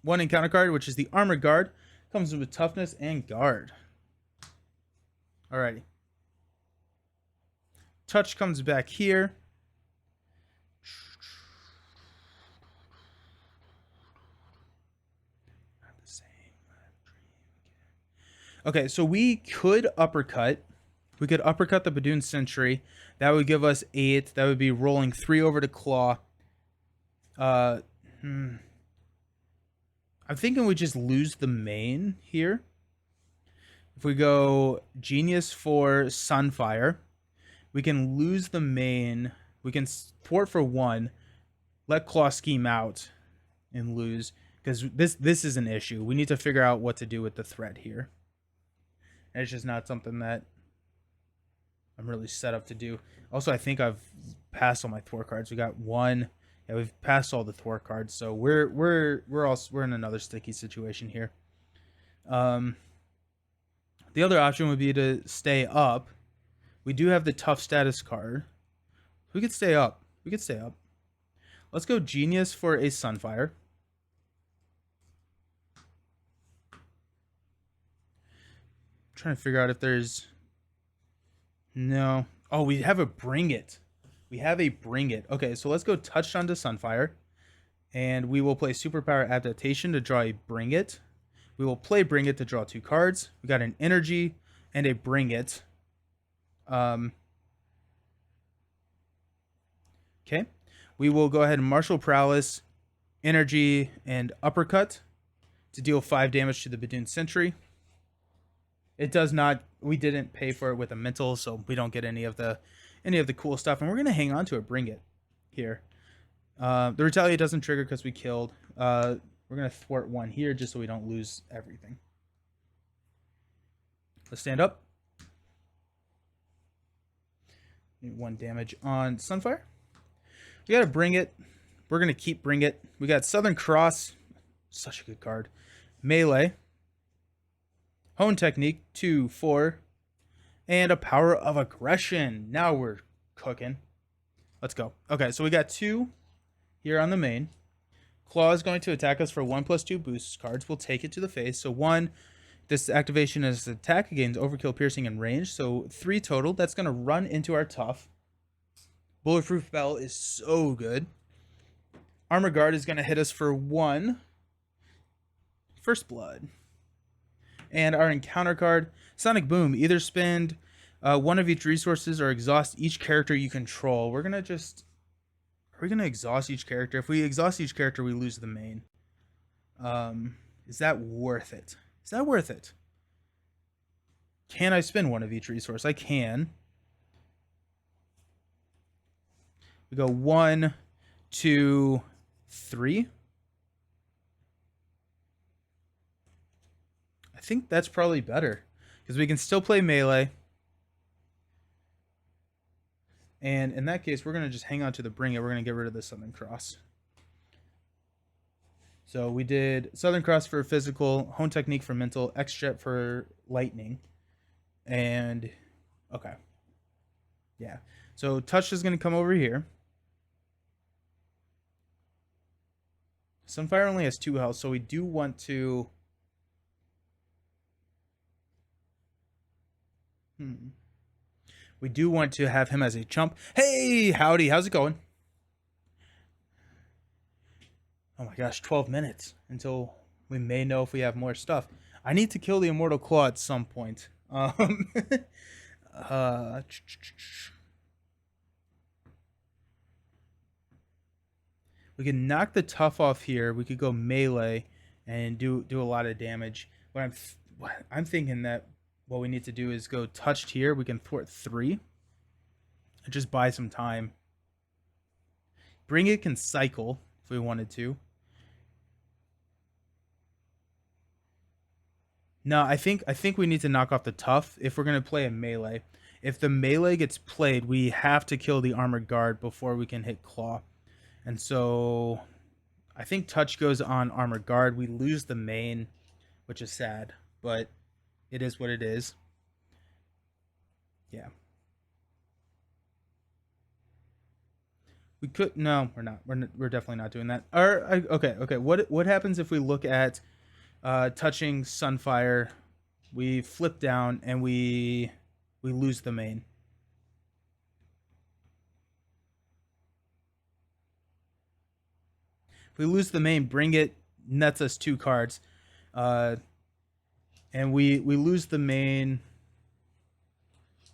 1 encounter card, which is the Armored Guard. Comes with toughness and guard. Alrighty. Touch comes back here. Okay, so we could uppercut. We could uppercut the Badoon Sentry. That would give us 8. That would be rolling 3 over to Klaw. I'm thinking we just lose the main here. If we go Genius for Sunfire, we can lose the main. We can thwart for 1, let Klaw scheme out, and lose. Because this is an issue. We need to figure out what to do with the threat here. And it's just not something that I'm really set up to do. Also, I think I've passed all my thwart cards. We got 1. Yeah, we've passed all the thwart cards, so we're in another sticky situation here. The other option would be to stay up. We do have the tough status card. We could stay up. Let's go Genius for a Sunfire. Trying to figure out if there's... no. Oh, we have a Bring It. Okay, so let's go Touchdown to Sunfire. And we will play Superpower Adaptation to draw a Bring It. We will play Bring It to draw 2 cards. We got an Energy and a Bring It. Okay. We will go ahead and Martial Prowess, Energy, and Uppercut to deal 5 damage to the Badoon Sentry. It does not... we didn't pay for it with a mental, so we don't get any of the cool stuff. And we're going to hang on to it. Bring It here. The Retaliate doesn't trigger because we killed. We're going to thwart 1 here just so we don't lose everything. Let's stand up. 1 damage on Sunfire. We gotta bring it. We're gonna keep bring it. We got Southern Cross, such a good card. Melee, Hone Technique, 2, 4, and a Power of Aggression. Now we're cooking. Let's go. Okay, so we got 2 here on the main. Klaw is going to attack us for 1+2 boost cards. We'll take it to the face. So 1, this activation is attack, gains overkill, piercing, and range. So 3 total. That's going to run into our tough. Bulletproof Bell is so good. Armor Guard is going to hit us for 1 First Blood. And our encounter card, Sonic Boom. Either spend 1 of each resources or exhaust each character you control. We're going to just... Are we going to exhaust each character? If we exhaust each character, we lose the main. Is that worth it? Is that worth it? Can I spend 1 of each resource? I can. We go 1, 2, 3. I think that's probably better because we can still play melee. And in that case, we're going to just hang on to the bring it. We're going to get rid of the Southern Cross. So we did Southern Cross for physical, Hone Technique for mental, X-Jet for lightning. And, okay. Yeah. So Touch is going to come over here. Sunfire only has 2 health, so we do want to... We do want to have him as a chump. Hey, howdy, how's it going? Oh my gosh, 12 minutes until we may know if we have more stuff. I need to kill the Immortal Claw at some point. We can knock the tough off here. We could go melee and do a lot of damage. But I'm thinking that what we need to do is go touched here. We can thwart 3 and just buy some time. Bring It can cycle if we wanted to. No, I think we need to knock off the tough if we're going to play a melee. If the melee gets played, we have to kill the armored guard before we can hit Klaw. And so I think touch goes on armored guard. We lose the main, which is sad, but it is what it is. Yeah. We could... No, we're not. We're definitely not doing that. Okay. What happens if we look at touching Sunfire? We flip down and we lose the main. If we lose the main, Bring It nets us 2 cards. And we lose the main.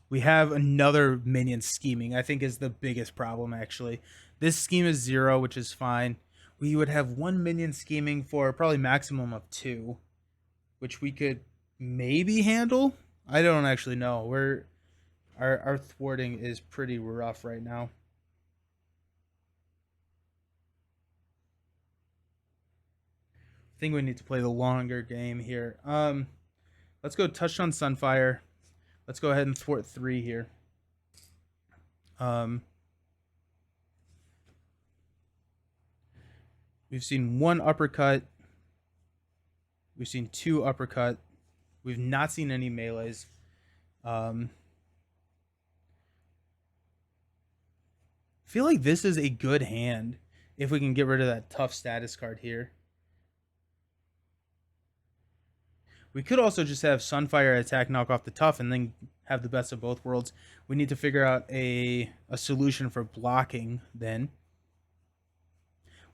We have another minion scheming, I think is the biggest problem, actually. This scheme is 0, which is fine. We would have 1 minion scheming for probably maximum of 2, which we could maybe handle. I don't actually know. Our thwarting is pretty rough right now. I think we need to play the longer game here. Let's go touch on Sunfire. Let's go ahead and thwart 3 here. We've seen 1 uppercut. We've seen 2 uppercut. We've not seen any melees. I feel like this is a good hand if we can get rid of that tough status card here. We could also just have Sunfire attack, knock off the tough, and then have the best of both worlds. We need to figure out a solution for blocking then.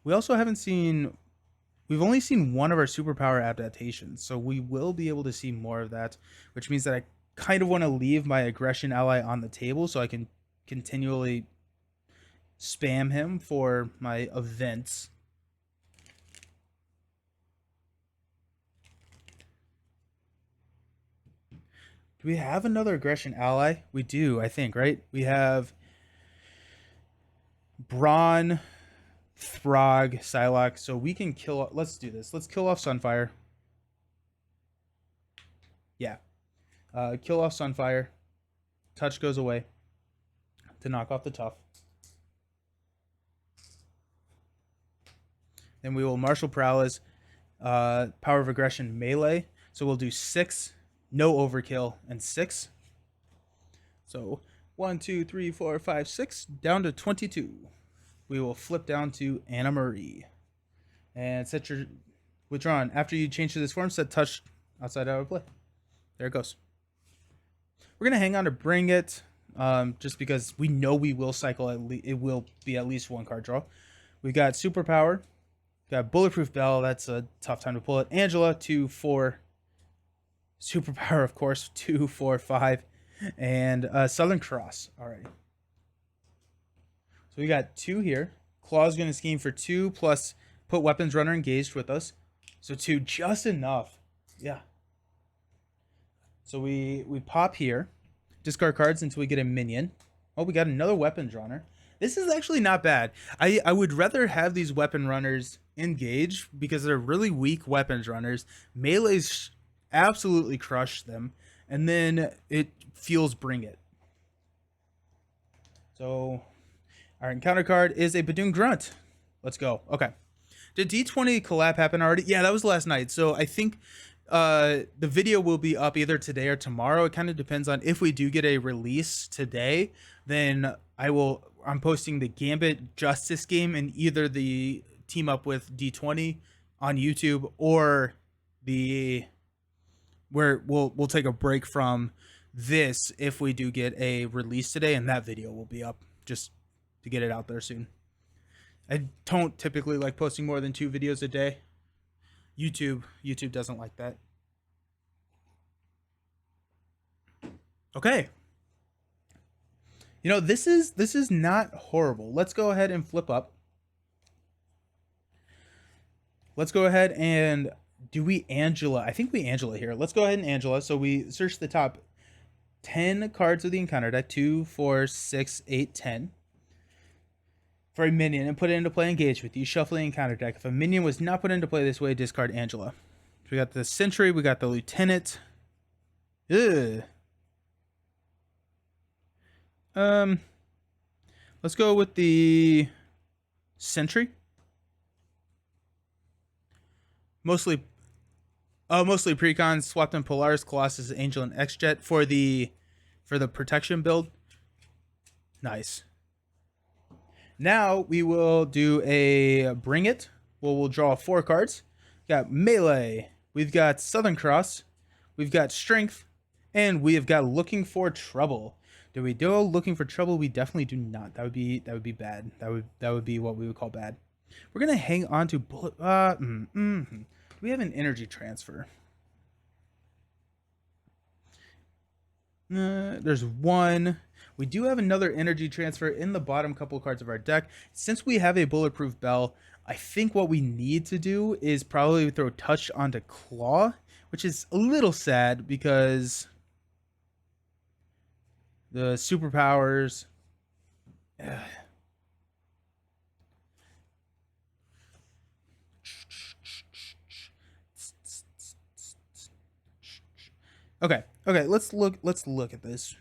We also haven't seen... We've only seen 1 of our superpower adaptations, so we will be able to see more of that, which means that I kind of want to leave my aggression ally on the table so I can continually spam him for my events. Do we have another aggression ally? We do, I think, right? We have Brawn, Throg, Psylocke. So we can kill... Let's do this. Let's kill off Sunfire. Yeah. Kill off Sunfire. Touch goes away. to knock off the tough. Then we will martial prowess, power of aggression, melee. So we'll do 6, no overkill, and 6. So 1, 2, 3, 4, 5, 6, down to 22. We will flip down to Anna Marie. And set your withdrawn. After you change to this form, set touch outside out of play. There it goes. We're going to hang on to bring it, just because we know we will cycle, it will be at least 1 card draw. We got superpower. Got bulletproof bell. That's a tough time to pull it. Angela, 2, 4. Superpower, of course, 2, 4, 5. And Southern Cross. All right. So we got 2 here. Klaw's going to scheme for 2 plus put weapons runner engaged with us. So 2, just enough. Yeah. So we pop here. Discard cards until we get a minion. Oh, we got another weapons runner. This is actually not bad. I would rather have these weapon runners engage because they're really weak weapons runners. Melees absolutely crush them. And then it feels bring it. So our encounter card is a Badoon Grunt. Let's go. Okay. Did D20 collab happen already? Yeah, that was last night. So I think the video will be up either today or tomorrow. It kind of depends on if we do get a release today, then I'm posting the Gambit Justice game and either the team up with D20 on YouTube or where we'll take a break from this if we do get a release today, and that video will be up just to get it out there soon. I don't typically like posting more than 2 videos a day. YouTube doesn't like that. Okay. You know, this is not horrible. Let's go ahead and flip up. Let's go ahead and do we Angela? I think we Angela here. Let's go ahead and Angela. So we search the top 10 cards of the encounter deck. 2, 4, 6, 8, 10. For a minion and put it into play, engage with you. Shuffle the encounter deck. If a minion was not put into play this way, discard Angela. So we got the Sentry. We got the Lieutenant. Ugh. Let's go with the Sentry. Mostly precons. Swapped in Polaris, Colossus, Angel, and X-Jet for the protection build. Nice. Now we will do a bring it. We'll draw 4 cards. We got melee. We've got Southern Cross. We've got strength, and we have got looking for trouble. Do we do looking for trouble? We definitely do not. That would be bad. That would be what we would call bad. We're gonna hang on to bullet. We have an energy transfer. There's 1. We do have another energy transfer in the bottom couple of cards of our deck. Since we have a bulletproof bell, I think what we need to do is probably throw touch onto Klaw, which is a little sad because the superpowers. Okay, let's look at this.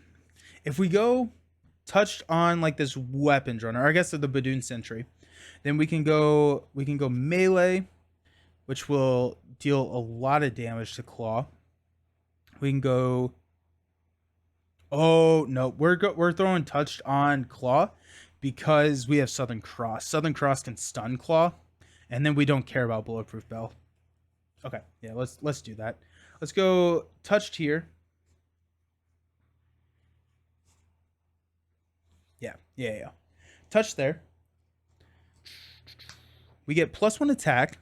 If we go touched on like this weapons runner, or I guess the Badoon Sentry, then we can go melee, which will deal a lot of damage to Klaw. We can go. Oh no, we're throwing touched on Klaw because we have Southern Cross. Southern Cross can stun Klaw, and then we don't care about bulletproof bell. Okay, yeah, let's do that. Let's go touched here. Yeah. Touch there. We get +1 attack.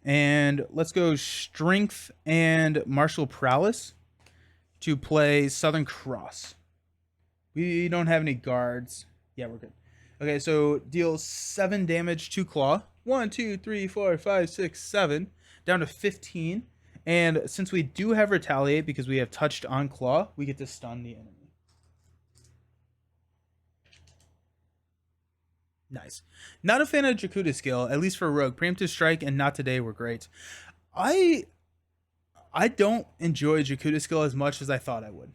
And let's go strength and martial prowess to play Southern Cross. We don't have any guards. Yeah, we're good. Okay, so deal 7 damage to Klaw. 1, 2, 3, 4, 5, 6, 7. Down to 15. And since we do have retaliate because we have touched on Klaw, we get to stun the enemy. Nice. Not a fan of Jakuta skill, at least for Rogue. Preemptive Strike and Not Today were great. I don't enjoy Jakuta skill as much as I thought I would.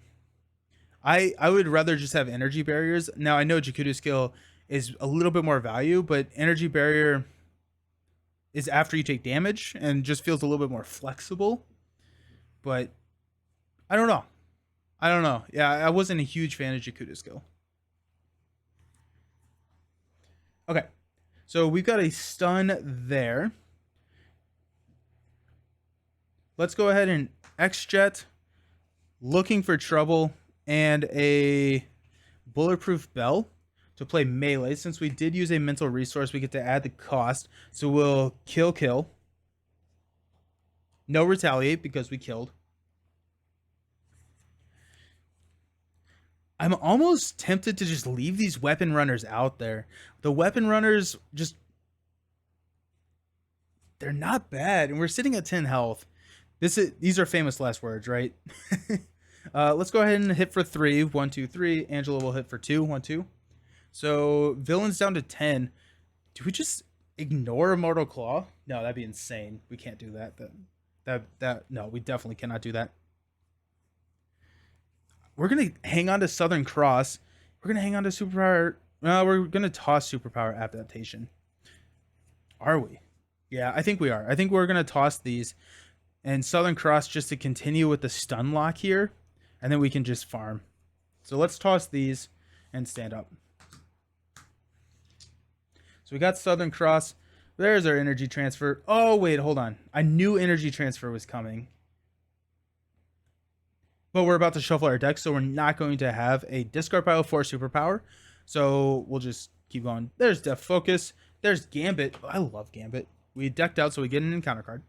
I would rather just have energy barriers. Now I know Jakudo skill is a little bit more value, but energy barrier is after you take damage and just feels a little bit more flexible. But I don't know. I don't know. Yeah, I wasn't a huge fan of Jakudo skill. Okay, so we've got a stun there. Let's go ahead and X-Jet, looking for trouble, and a bulletproof bell to play melee. Since we did use a mental resource, we get to add the cost. So we'll kill. No retaliate because we killed. I'm almost tempted to just leave these weapon runners out there. The weapon runners just, they're not bad, and we're sitting at 10 health. These are famous last words, right? Let's go ahead and hit for 3. 1, 2, 3. Angela will hit for 2. 1, 2. So villains down to 10. Do we just ignore Immortal Klaw? No, that'd be insane. We can't do that. No, we definitely cannot do that. We're gonna hang on to Southern Cross. We're gonna hang on to Superpower. No, we're gonna toss Superpower Adaptation. Are we? Yeah, I think we are. I think we're gonna toss these and Southern Cross just to continue with the stun lock here, and then we can just farm. So let's toss these and stand up. So we got Southern Cross. There's our energy transfer. Oh, wait, hold on. I knew energy transfer was coming. But we're about to shuffle our deck, so we're not going to have a discard pile for superpower. So we'll just keep going. There's Death Focus. There's Gambit. Oh, I love Gambit. We decked out, so we get an encounter card.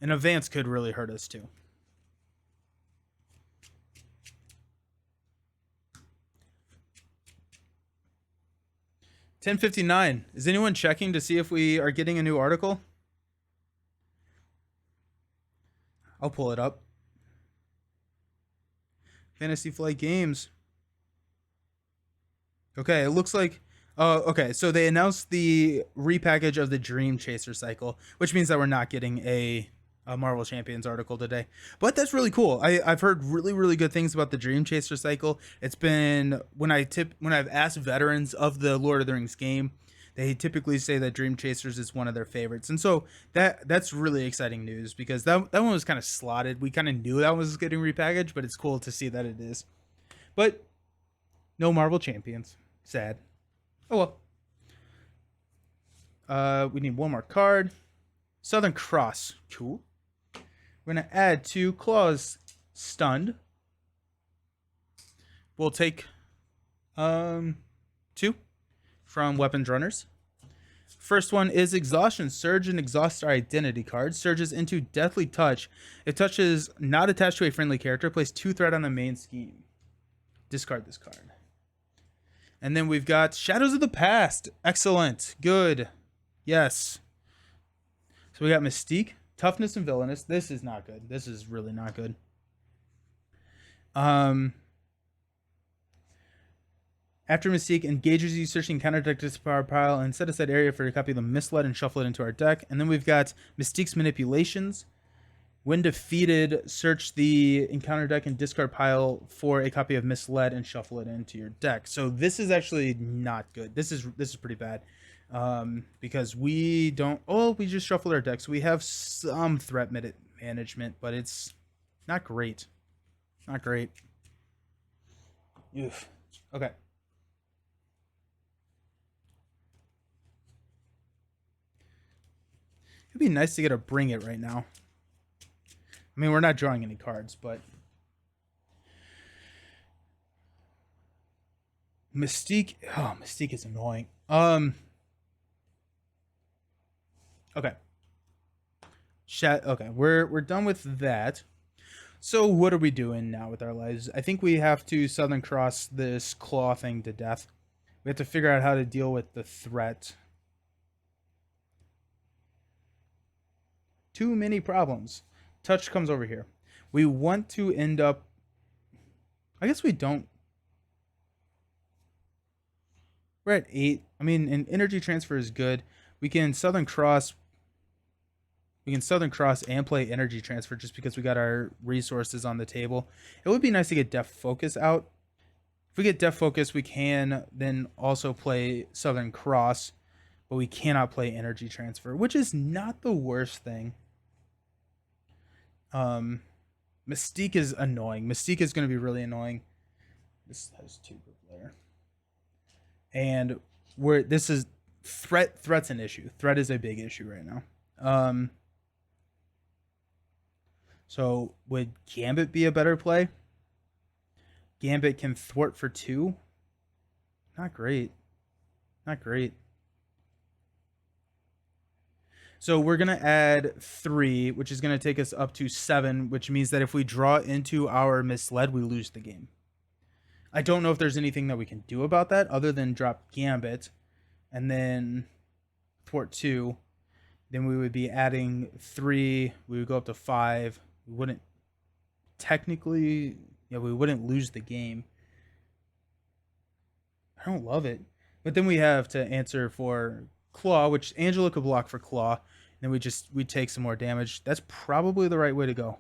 An advance could really hurt us too. $10.59. Is anyone checking to see if we are getting a new article? I'll pull it up. Fantasy Flight Games. Okay, it looks like... okay, so they announced the repackage of the Dream Chaser cycle, which means that we're not getting a Marvel Champions article today. But that's really cool. I've heard really, really good things about the Dream Chaser cycle. It's been... When I've asked veterans of the Lord of the Rings game, they typically say that Dream Chasers is one of their favorites. And so that's really exciting news, because that one was kind of slotted. We kind of knew that was getting repackaged, but it's cool to see that it is. But no Marvel Champions. Sad. Oh well. We need one more card. Southern Cross. Cool. We're going to add 2 Claws stunned. We'll take 2 from Weapons Runners. First one is Exhaustion. Surge and exhaust our identity card. Surges into Deathly Touch. If touch is not attached to a friendly character, place 2 threat on the main scheme. Discard this card. And then we've got Shadows of the Past. Excellent. Good. Yes. So we got Mystique, Toughness, and Villainous. This is not good. This is really not good. After Mystique engages you, searching counter deck to power pile and set aside area for a copy of the Misled and shuffle it into our deck. And then we've got Mystique's Manipulations. When defeated, search the encounter deck and discard pile for a copy of Misled and shuffle it into your deck. So this is actually not good. This is pretty bad, because we don't. Oh, we just shuffled our deck, so we have some threat management, but it's not great. Not great. Oof. Okay. It'd be nice to get a Bring It right now. I mean, we're not drawing any cards, but Mystique. Oh, Mystique is annoying. Okay. Okay, we're done with that. So what are we doing now with our lives? I think we have to Southern Cross this Klaw thing to death. We have to figure out how to deal with the threat. Too many problems. Touch comes over here. We want to end up... I guess we don't. We're at 8. I mean, an energy transfer is good. We can Southern Cross. We can Southern Cross and play Energy Transfer just because we got our resources on the table. It would be nice to get Deft Focus out. If we get Deft Focus, we can then also play Southern Cross, but we cannot play Energy Transfer, which is not the worst thing. Mystique is annoying. Mystique is going to be really annoying. This has 2 group layer. And this is threat's an issue. Threat is a big issue right now. So would Gambit be a better play? Gambit can thwart for 2. Not great. Not great. So we're going to add 3, which is going to take us up to 7, which means that if we draw into our Misled, we lose the game. I don't know if there's anything that we can do about that other than drop Gambit and then thwart 2. Then we would be adding 3. We would go up to 5. We wouldn't technically, we wouldn't lose the game. I don't love it. But then we have to answer for Klaw, which Angela could block for Klaw. And then we take some more damage. That's probably the right way to go.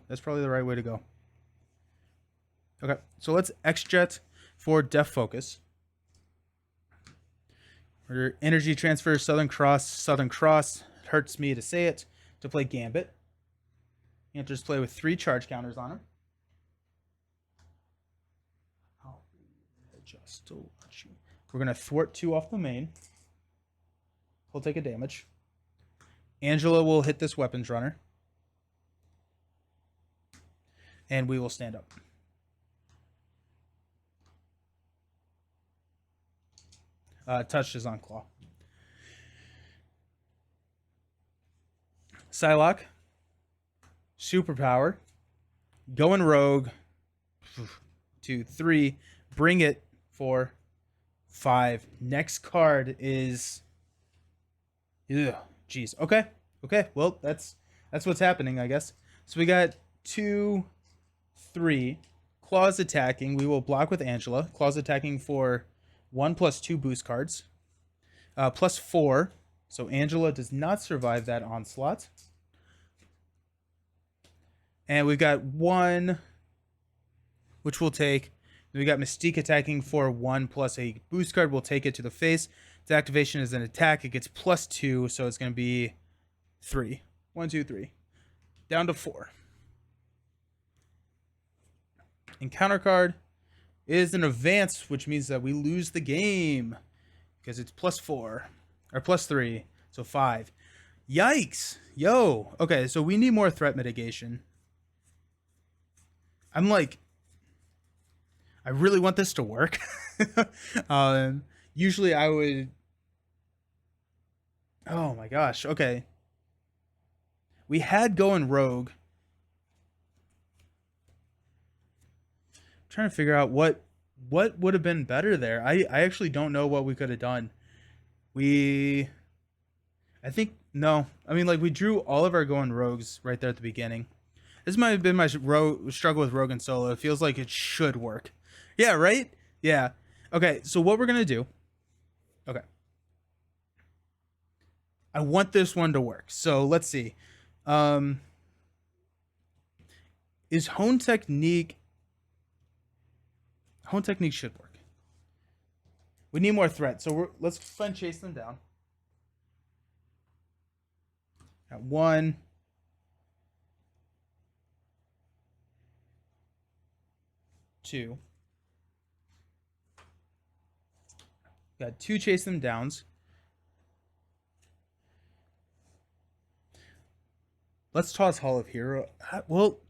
Okay, so let's X-Jet for Deft Focus. Or Energy Transfer, Southern Cross. It hurts me to say it. To play Gambit. You have to just play with 3 charge counters on him. We're going to thwart 2 off the main. He'll take a damage. Angela will hit this weapons runner. And we will stand up. Touches on Klaw. Psylocke. Superpower. Going rogue. 2, 3. Bring it. 4, 5. Next card is... Jeez. Okay. Well, that's what's happening, I guess. So we got 2, 3. Klaw's attacking. We will block with Angela. Klaw's attacking for 1+2 boost cards. +4. So Angela does not survive that onslaught. And we've got 1, which we'll take. We got Mystique attacking for 1 plus a boost card. We'll take it to the face. Its activation is an attack. It gets +2, so it's going to be 3. 1, 2, 3. Down to 4. Encounter card is an advance, which means that we lose the game because it's +4 or +3, so 5. Yikes! Yo. Okay, so we need more threat mitigation. I'm like, I really want this to work. Usually I would... Oh my gosh, okay. We had going rogue. I'm trying to figure out what would have been better there. I actually don't know what we could have done. I think, no. I mean, like, we drew all of our going rogues right there at the beginning. This might have been my struggle with rogue and solo. It feels like it should work. Yeah, right? Yeah. Okay, so what we're going to do... Okay. I want this one to work. So let's see. Is Hone Technique... Hone Technique should work. We need more threat. So let's try and chase them down. Got 1. 2. Got 2 chase them downs. Let's toss Hall of Hero. Well,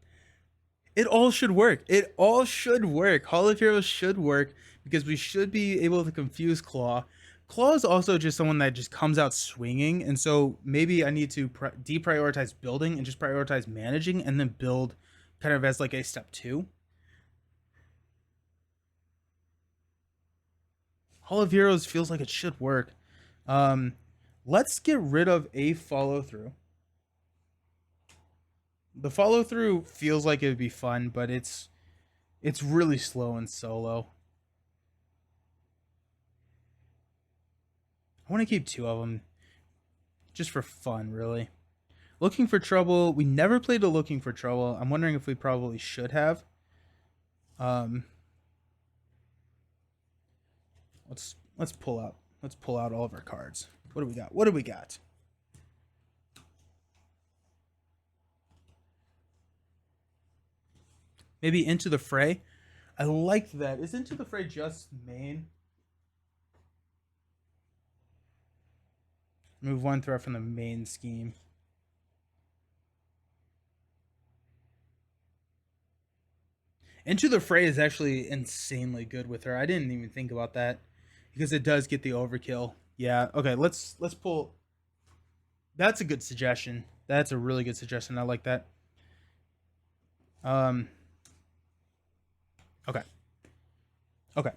it all should work. Hall of Heroes should work because we should be able to confuse Klaw. Klaw is also just someone that just comes out swinging, and so maybe I need to deprioritize building and just prioritize managing, and then build kind of as like a step 2. Hall of Heroes feels like it should work. Let's get rid of a follow-through. The follow-through feels like it would be fun, but it's really slow in solo. I want to keep 2 of them just for fun, really. Looking for Trouble. We never played a Looking for Trouble. I'm wondering if we probably should have. Um, let's pull out. Let's pull out all of our cards. What do we got? What do we got? Maybe Into the Fray. I like that. Is Into the Fray just main? Move one threat from the main scheme. Into the Fray is actually insanely good with her. I didn't even think about that because it does get the overkill. Yeah. Okay. Let's pull. That's a good suggestion. That's a really good suggestion. I like that. Um. Okay. Okay.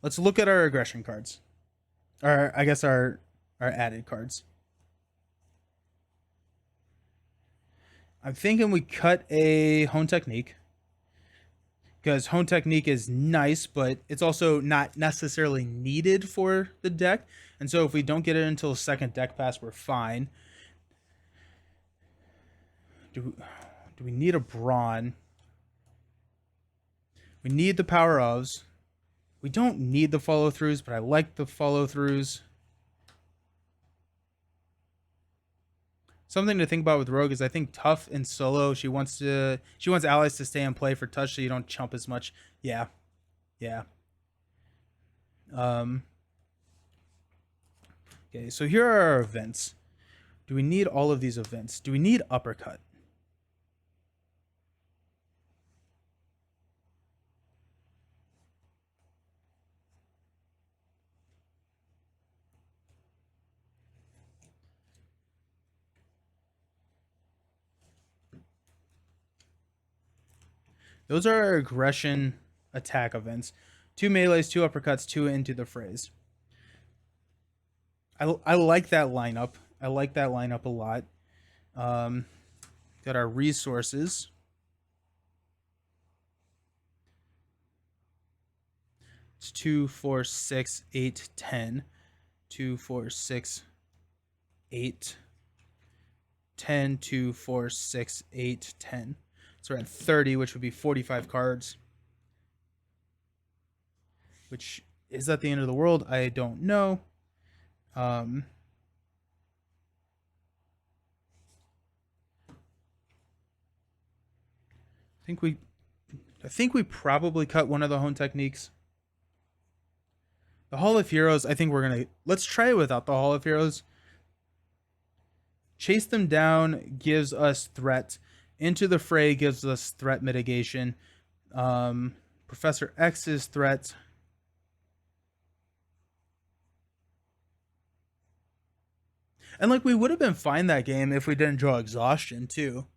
Let's look at our aggression cards. Or I guess our added cards. I'm thinking we cut a Hone Technique because Hone Technique is nice, but it's also not necessarily needed for the deck. And so if we don't get it until second deck pass, we're fine. Do we need a Brawn? We need the Power Ofs. We don't need the follow throughs, but I like the follow throughs. Something to think about with Rogue is I think tough in solo. She wants allies to stay in play for touch so you don't chump as much. Yeah. Yeah. Okay, so here are our events. Do we need all of these events? Do we need Uppercut? Those are our aggression attack events. 2 melees, 2 uppercuts, 2 Into the Frays. I like that lineup. I like that lineup a lot. Got our resources. It's 2, 4, 6, 8, 10. 2, 4, 6, 8, 10, 2, 4, 6, 8, 10. So we're at 30, which would be 45 cards. Which is that the end of the world? I don't know. I think we probably cut one of the Hone Techniques. The Hall of Heroes, I think let's try it without the Hall of Heroes. Chase them down gives us threat. Into the Fray gives us threat mitigation. Professor X's threat. And like we would have been fine that game if we didn't draw exhaustion too,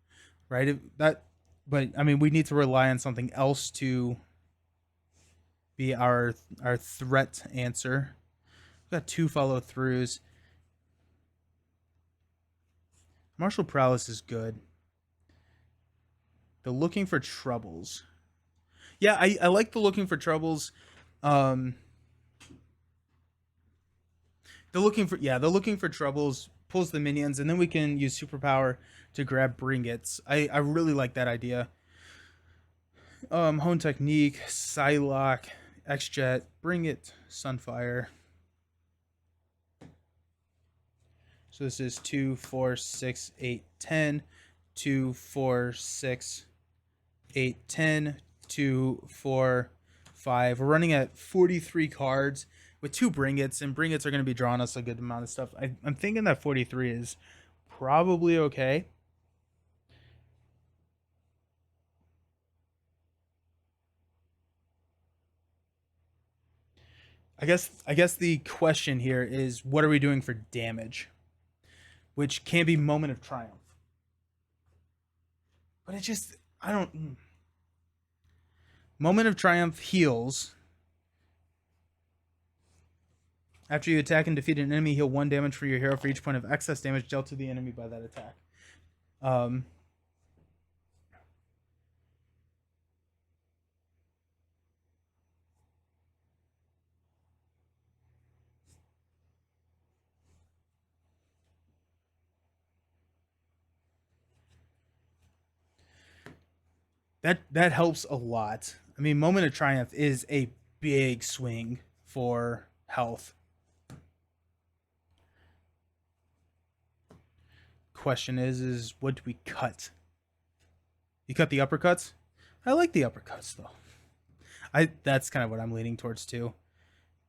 right? But I mean, we need to rely on something else to be our threat answer. We've got 2 follow throughs. Martial Prowess is good. The Looking for Troubles. Yeah, I like the Looking for Troubles. The Looking for Troubles pulls the minions, and then we can use Superpower to grab Bringits. I really like that idea. Hone Technique, Psylocke, X-Jet, Bring It, Sunfire. So this is 2, 4, 6, 8, 10. 2, 4, 6, 8, 10. 2, 4, 5. We're running at 43 cards with 2 Bringits, and Bringits are going to be drawing us a good amount of stuff. I'm thinking that 43 is probably okay. I guess the question here is what are we doing for damage? Which can be Moment of Triumph. But it just I don't Moment of Triumph heals. After you attack and defeat an enemy, heal 1 damage for your hero for each point of excess damage dealt to the enemy by that attack. That helps a lot. I mean, Moment of Triumph is a big swing for health. Question is what do we cut? You cut the uppercuts? I like the uppercuts though. I That's kind of what I'm leaning towards too.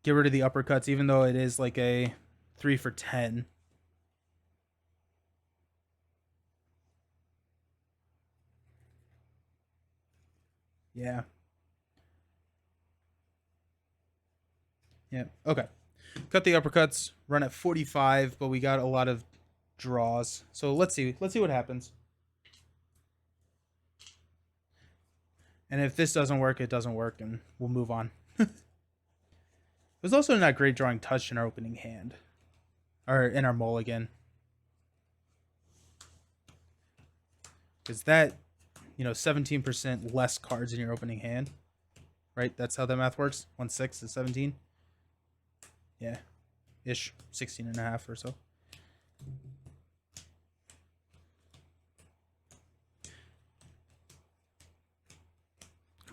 Get rid of the uppercuts, even though it is like a 3 for 10. Yeah. Yeah. Okay. Cut the uppercuts, run at 45, but we got a lot of draws. So let's see. Let's see what happens. And if this doesn't work, it doesn't work, and we'll move on. It was also not great drawing touch in our opening hand. Or in our mulligan. Because that, 17% less cards in your opening hand. Right? That's how that math works. 1/6 is 17. Yeah. Ish. 16 and a half or so.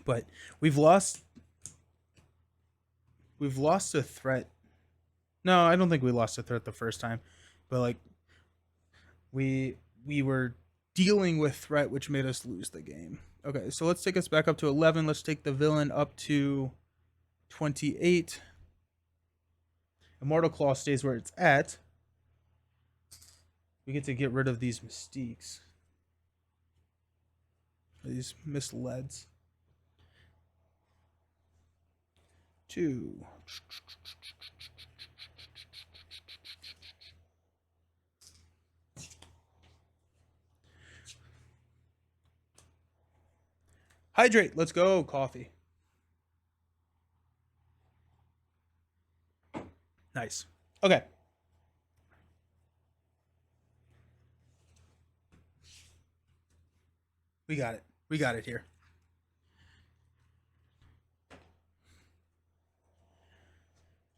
But we've lost a threat. No, I don't think we lost a threat the first time. But like we were dealing with threat, which made us lose the game. Okay, so let's take us back up to 11. Let's take the villain up to 28. Immortal Claw stays where it's at. We get to get rid of these mystiques. These misleds. 2. Hydrate. Let's go. Coffee. Nice. Okay. We got it. We got it here.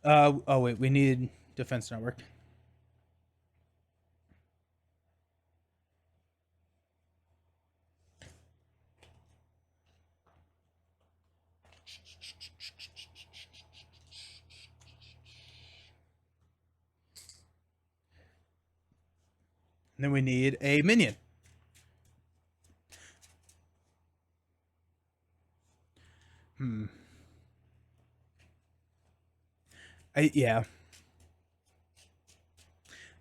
Oh wait, we need defense network. And then we need a minion. Yeah.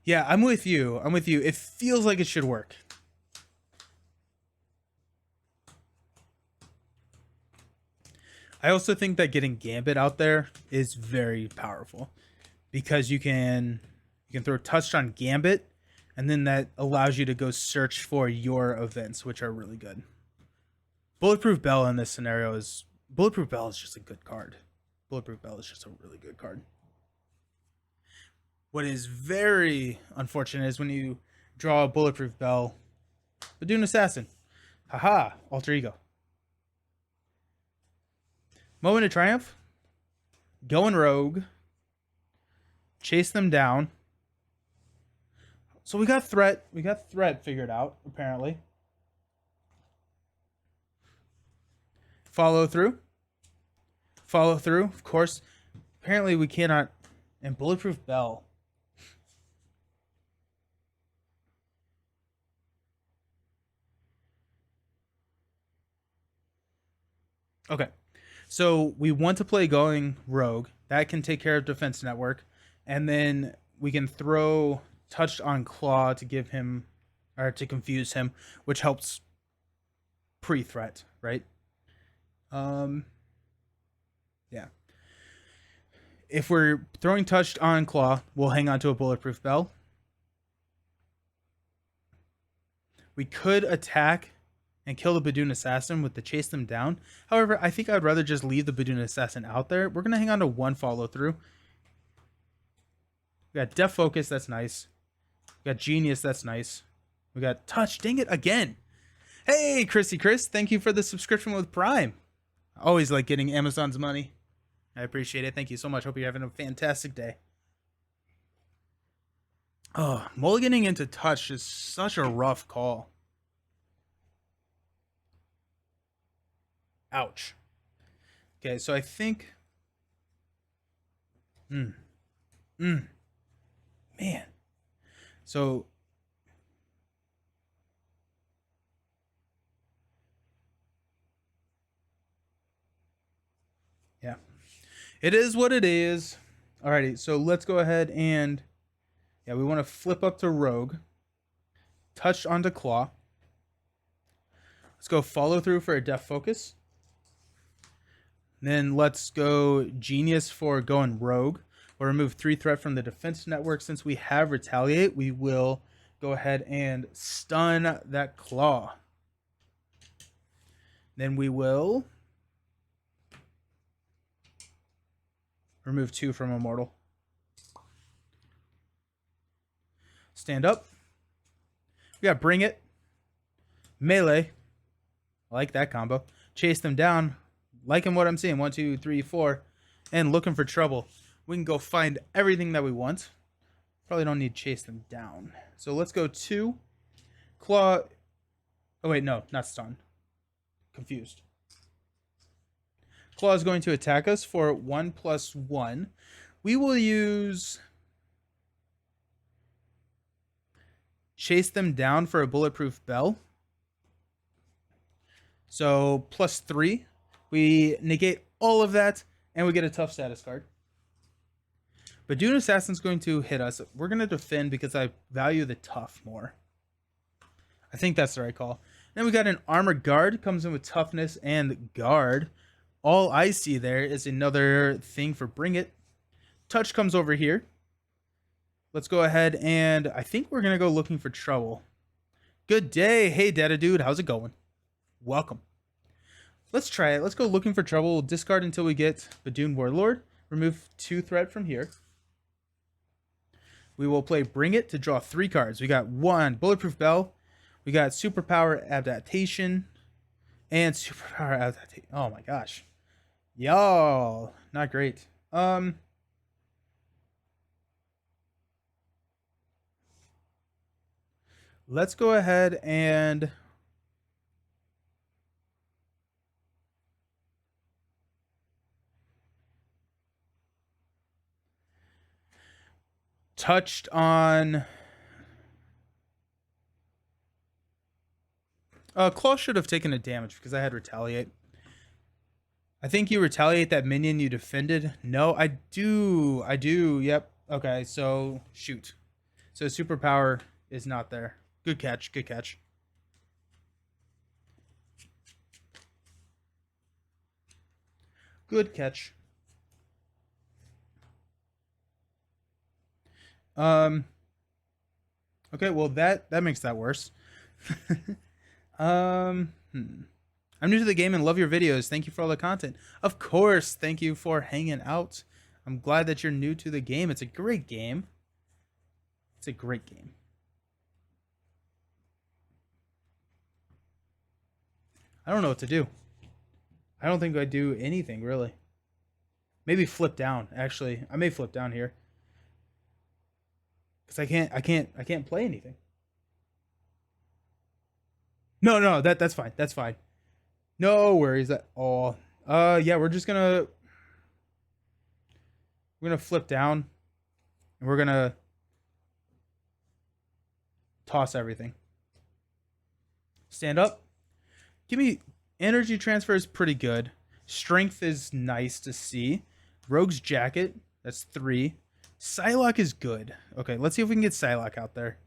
Yeah, I'm with you. I'm with you. It feels like it should work. I also think that getting Gambit out there is very powerful because you can throw touch on Gambit, and then that allows you to go search for your events, which are really good. Bulletproof Bell in this scenario is Bulletproof Bell is just a good card. Bulletproof Bell is just a really good card. What is very unfortunate is when you draw a Bulletproof Bell, but do an assassin. Haha, alter ego. Moment of Triumph. Going rogue. Chase them down. So we got threat. We got threat figured out, apparently. Follow through. Follow through, of course. Apparently we cannot. And Bulletproof Bell. Okay. So we want to play going rogue. That can take care of defense network. And then we can throw touched on Klaw to give him, or to confuse him, which helps pre-threat, right? Yeah. If we're throwing touched on Klaw, we'll hang on to a Bulletproof Bell. We could attack and kill the Badoon Assassin with the chase them down. However, I think I'd rather just leave the Badoon Assassin out there. We're going to hang on to one follow through. We got Def Focus, that's nice. We got Genius, that's nice. We got Touch, dang it, again. Hey, Chrissy Chris, thank you for the subscription with Prime. I always like getting Amazon's money. I appreciate it. Thank you so much. Hope you're having a fantastic day. Oh, mulliganing into Touch is such a rough call. Ouch. Okay, so I think. Mm, mm, man. So yeah, it is what it is. Alrighty, so let's go ahead and yeah, we want to flip up to Rogue, touch onto Claw. Let's go follow through for a Death Focus. Then let's go Genius for going Rogue. We'll remove 3 threat from the defense network. Since we have Retaliate, we will go ahead and stun that Claw. Then we will remove 2 from Immortal. Stand up. We got Bring It. Melee. I like that combo. Chase them down. Liking what I'm seeing. 1, 2, 3, 4. And looking for trouble. We can go find everything that we want. Probably don't need to chase them down. So let's go 2. Claw. Oh, wait, no. Not stun. Confused. Claw is going to attack us for 1+1. We will use Chase them down for a bulletproof bell. So +3. We negate all of that, and we get a tough status card. But Dune Assassin's going to hit us. We're going to defend because I value the tough more. I think that's the right call. Then we got an Armor Guard. Comes in with toughness and guard. All I see there is another thing for Bring It. Touch comes over here. Let's go ahead and I think we're going to go looking for trouble. Good day. Hey, Data Dude. How's it going? Welcome. Let's try it. Let's go looking for trouble. We'll discard until we get Badun Warlord. Remove 2 threat from here. We will play Bring It to draw 3 cards. We got 1 Bulletproof Bell. We got Superpower Adaptation. And Superpower Adaptation. Oh my gosh. Y'all. Not great. Let's go ahead and touched on. Klaw should have taken a damage because I had Retaliate. I think you retaliate that minion you defended. No, I do. Yep. Okay, so shoot. So superpower is not there. Good catch. Good catch. Good catch. Okay, well that makes that worse. I'm new to the game and love your videos. Thank you for all the content. Of course, thank you for hanging out. I'm glad that you're new to the game. It's a great game. It's a great game. I don't know what to do. I don't think I do anything really. Maybe flip down. Actually, I may flip down here because I can't play anything. No, that's fine. That's fine. No worries at all. Yeah, we're gonna flip down, and we're gonna toss everything. Stand up. Give me energy transfer is pretty good. Strength is nice to see. Rogue's Jacket, that's 3. Psylocke is good. Okay, let's see if we can get Psylocke out there.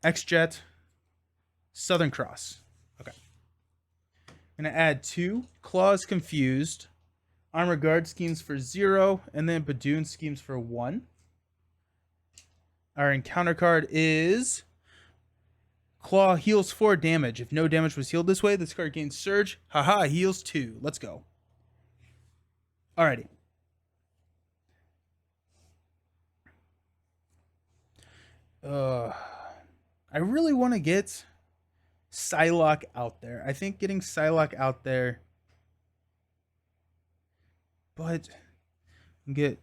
X-Jet, Southern Cross. Okay. I'm going to add 2. Claws Confused. Armor Guard schemes for 0. And then Badun schemes for 1. Our encounter card is Claw heals 4 damage. If no damage was healed this way, this card gains Surge. Haha, heals 2. Let's go. Alrighty. I really want to get Psylocke out there. I think getting Psylocke out there, but get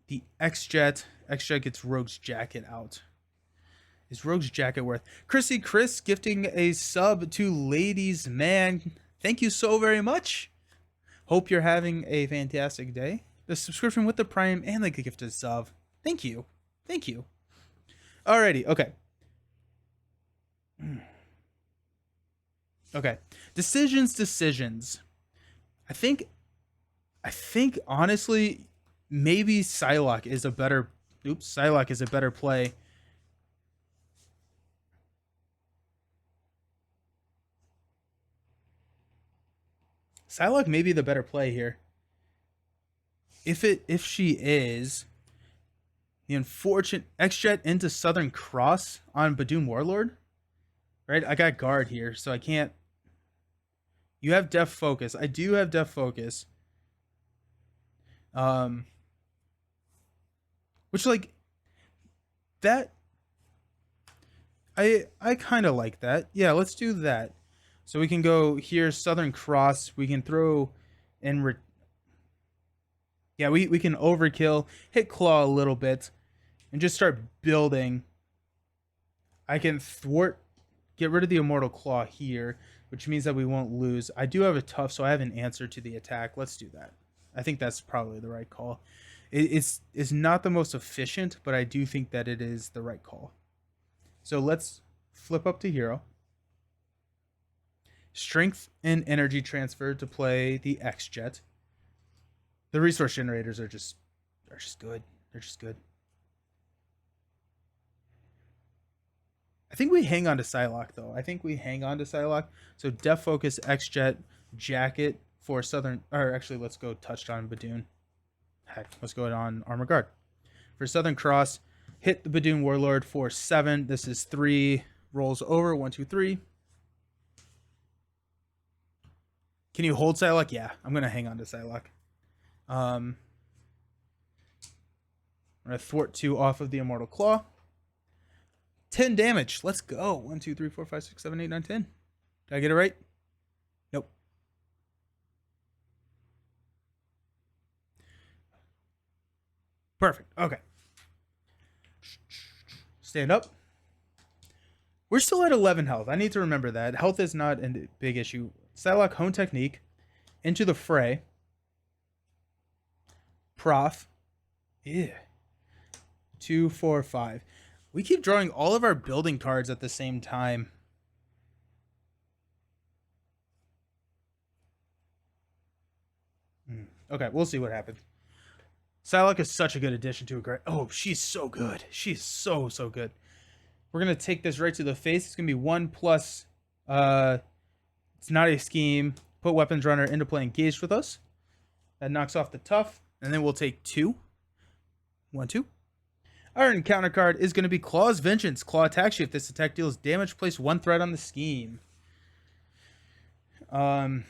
the X-Jet. X-Jet gets Rogue's Jacket out. Is Rogue's Jacket worth? Chrissy Chris gifting a sub to Ladies Man. Thank you so very much. Hope you're having a fantastic day. The subscription with the Prime and the gifted sub. Thank you. Thank you. Alrighty, okay. Okay. Decisions. I think honestly, maybe Psylocke is a better play. Psylocke may be the better play here. If she is, the unfortunate X-Jet into Southern Cross on Badoom Warlord. Right? I got guard here, so I can't. You have Def Focus. I do have Def Focus. Which, like, that, I kind of like that. Yeah, let's do that. So we can go here, Southern Cross. We can throw in. Yeah, we can overkill, hit Klaw a little bit, and just start building. I can get rid of the Immortal Klaw here, which means that we won't lose. I do have a tough, so I have an answer to the attack. Let's do that. I think that's probably the right call. It's not the most efficient, but I do think that it is the right call. So let's flip up to hero. Strength and energy transfer to play the X-Jet. The resource generators are just good. They're just good. I think we hang on to Psylocke, though. So Def Focus, X-Jet, Jacket for Southern... Or actually, let's go Touchdown Badoon. Heck, let's go on Armor Guard. For Southern Cross, hit the Badoon Warlord for 7. This is 3 rolls over. 1, 2, 3. Can you hold Psylocke? Yeah, I'm going to hang on to Psylocke. I'm going to thwart 2 off of the Immortal Klaw. 10 damage. Let's go. 1, 2, 3, 4, 5, 6, 7, 8, 9, 10. Did I get it right? Nope. Perfect. Okay. Stand up. We're still at 11 health. I need to remember that. Health is not a big issue. Psylocke, Hone Technique. Into the fray. Prof. Yeah. 2, 4, 5. We keep drawing all of our building cards at the same time. Okay, we'll see what happens. Psylocke is such a good addition to a great... Oh, she's so good. She's so good. We're going to take this right to the face. It's going to be 1 plus... it's not a scheme. Put Weapons Runner into play engaged with us. That knocks off the tough. And then we'll take 2. 1, 2. Our encounter card is going to be Klaw's Vengeance. Klaw attacks you. If this attack deals damage, place 1 threat on the scheme. We're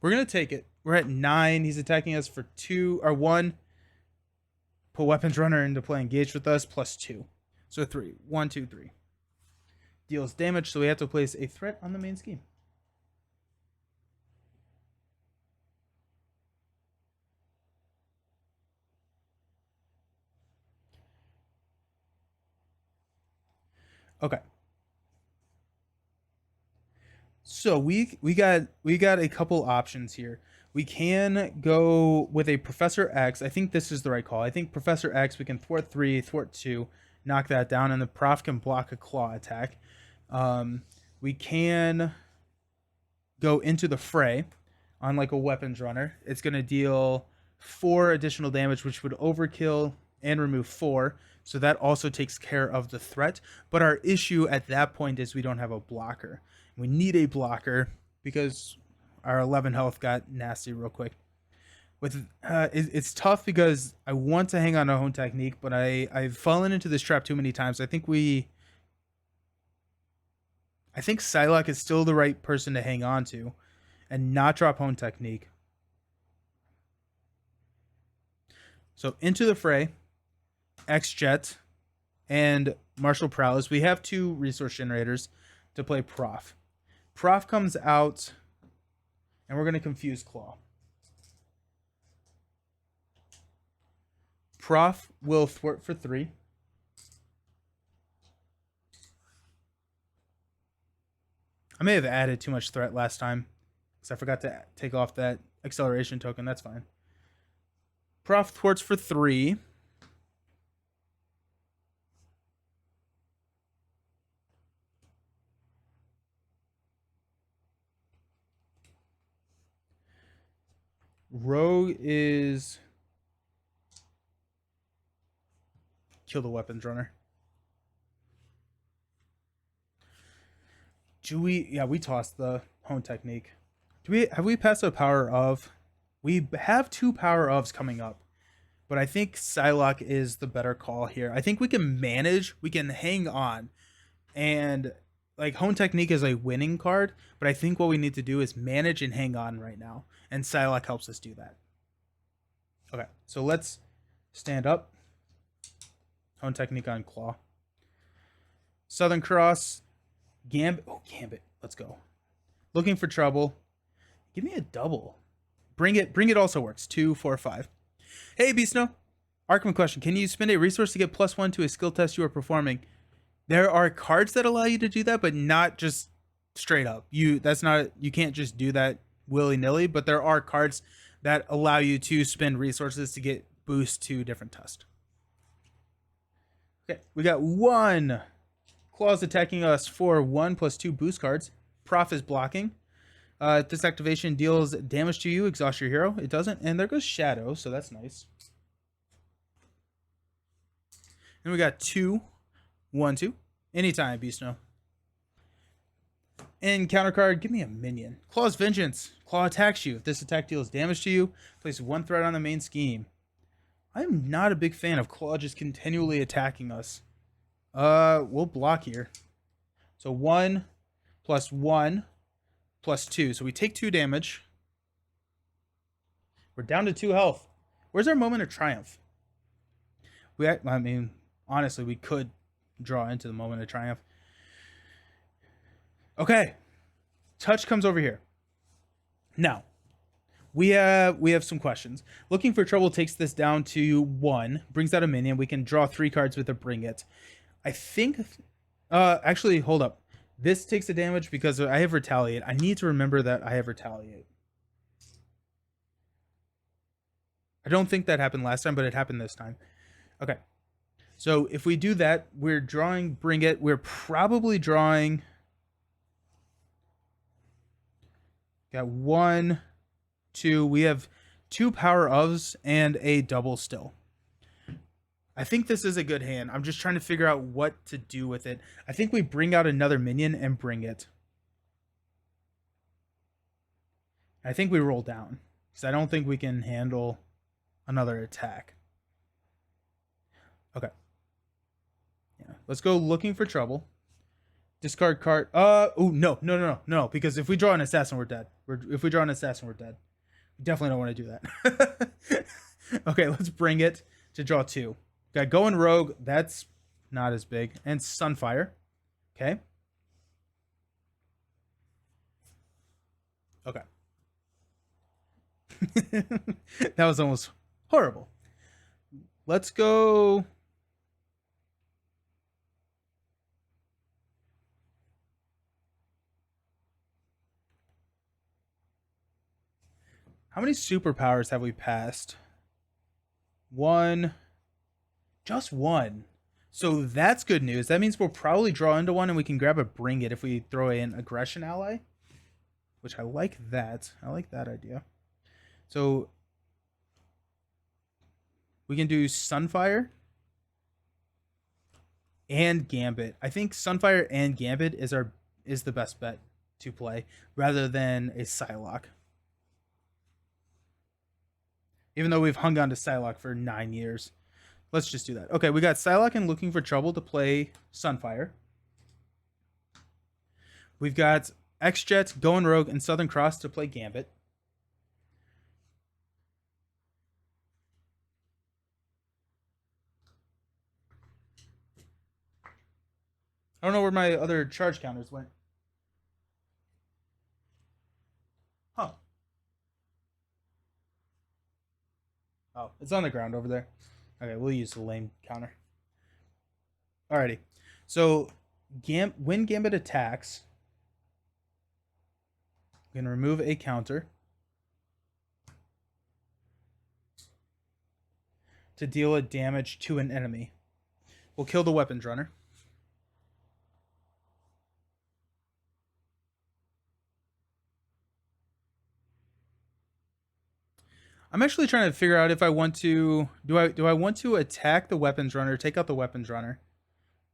going to take it. We're at 9. He's attacking us for 2 or 1. Put Weapons Runner into play engaged with us, plus 2. So 3. 1, 2, 3. Deals damage, so we have to place a threat on the main scheme. Okay. So we got a couple options here. We can go with a Professor X. I think this is the right call. I think Professor X, we can thwart 3, thwart 2, knock that down, and the Prof can block a Klaw attack. We can go into the fray on like a Weapons Runner. It's going to deal 4 additional damage, which would overkill and remove 4. So that also takes care of the threat. But our issue at that point is we don't have a blocker. We need a blocker because our 11 health got nasty real quick. It's tough because I want to hang on to Hone Technique, but I've fallen into this trap too many times. I think Psylocke is still the right person to hang on to and not drop Hone Technique. So into the fray, X-Jet, and Martial Prowess. We have 2 resource generators to play Prof. Prof comes out, and we're going to confuse Klaw. Prof will thwart for 3. I may have added too much threat last time because I forgot to take off that acceleration token. That's fine. Prof Thwarts for 3. Rogue is kill the weapons runner. Do we? Yeah, we tossed the hone technique. Have we passed a power of? We have 2 power ofs coming up, but I think Psylocke is the better call here. I think we can manage. We can hang on, and like hone technique is a winning card, but I think what we need to do is manage and hang on right now, and Psylocke helps us do that. Okay, so let's stand up. Hone technique on Klaw. Southern Cross. Gambit. Oh, Gambit. Let's go. Looking for trouble. Give me a double. Bring it. Bring it also works. 2, 4, 5. Hey, Beastno. Arkham question. Can you spend a resource to get +1 to a skill test you are performing? There are cards that allow you to do that, but not just straight up. You can't just do that willy-nilly, but there are cards that allow you to spend resources to get boost to different tests. Okay, we got 1. Klaw's attacking us for 1 + 2 boost cards. Prof is blocking. This activation deals damage to you. Exhaust your hero. It doesn't. And there goes Shadow, so that's nice. And we got 2, 1, 2. Anytime, Beastno. And counter card, give me a minion. Klaw's Vengeance. Klaw attacks you. If this attack deals damage to you, place 1 threat on the main scheme. I'm not a big fan of Klaw just continually attacking us. We'll block here. So 1 + 1 + 2. So we take 2 damage. We're down to 2 health. Where's our moment of triumph? I mean, honestly, we could draw into the moment of triumph. Okay. Touch comes over here. Now, we have some questions. Looking for trouble takes this down to 1. Brings out a minion. We can draw 3 cards with a bring it. I think... actually, hold up. This takes the damage because I have Retaliate. I need to remember that I have Retaliate. I don't think that happened last time, but it happened this time. Okay. So if we do that, we're drawing Bring It. We're probably drawing... Got 1, 2. We have 2 power ofs and a double still. I think this is a good hand. I'm just trying to figure out what to do with it. I think we bring out another minion and bring it. I think we roll down because I don't think we can handle another attack. Okay. Yeah. Let's go looking for trouble. Discard card. Oh, no. Because if we draw an assassin, we're dead. If we draw an assassin, we're dead. We definitely don't want to do that. Okay, let's bring it to draw 2. Got Going Rogue. That's not as big. And Sunfire. Okay. Okay. That was almost horrible. Let's go... How many superpowers have we passed? 1. Just 1. So that's good news. That means we'll probably draw into 1 and we can grab a Bring It if we throw in Aggression Ally. Which I like that. I like that idea. So we can do Sunfire and Gambit. I think Sunfire and Gambit is the best bet to play rather than a Psylocke. Even though we've hung on to Psylocke for 9 years. Let's just do that. Okay, we got Psylocke and Looking for Trouble to play Sunfire. We've got X-Jet, Going Rogue, and Southern Cross to play Gambit. I don't know where my other charge counters went. Huh. Oh, it's on the ground over there. Okay, we'll use the lame counter. Alrighty. So, when Gambit attacks, We can remove a counter to deal a damage to an enemy. We'll kill the weapons runner. I'm actually trying to figure out if I want to do I want to attack the weapons runner, take out the weapons runner,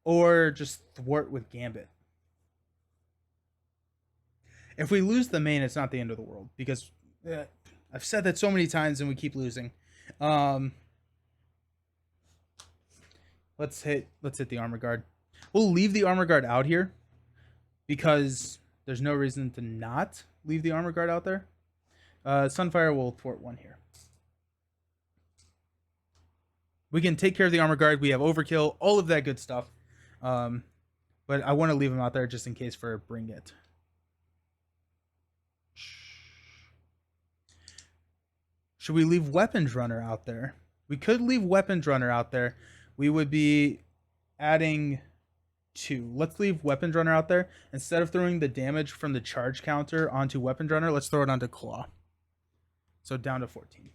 or just thwart with Gambit. If we lose the main, it's not the end of the world because I've said that so many times and we keep losing. Let's hit the armor guard. We'll leave the armor guard out here because there's no reason to not leave the armor guard out there. Sunfire will thwart one here. We can take care of the armor guard. We have overkill, all of that good stuff. But I want to leave him out there just in case for bring it. Should we leave weapons runner out there? We could leave weapons runner out there. We would be adding 2. Let's leave weapons runner out there. Instead of throwing the damage from the charge counter onto weapons runner, let's throw it onto Klaw. So down to 14.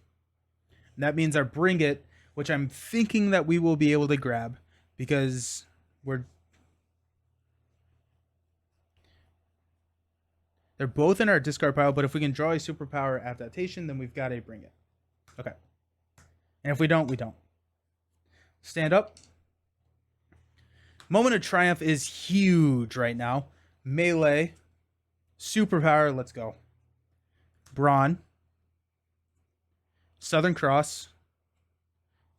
And that means our bring it, which I'm thinking that we will be able to grab because they're both in our discard pile, but if we can draw a superpower adaptation, then we've got to bring it. Okay. And if we don't, we don't. Stand up. Moment of Triumph is huge right now. Melee. Superpower, let's go. Brawn. Southern Cross.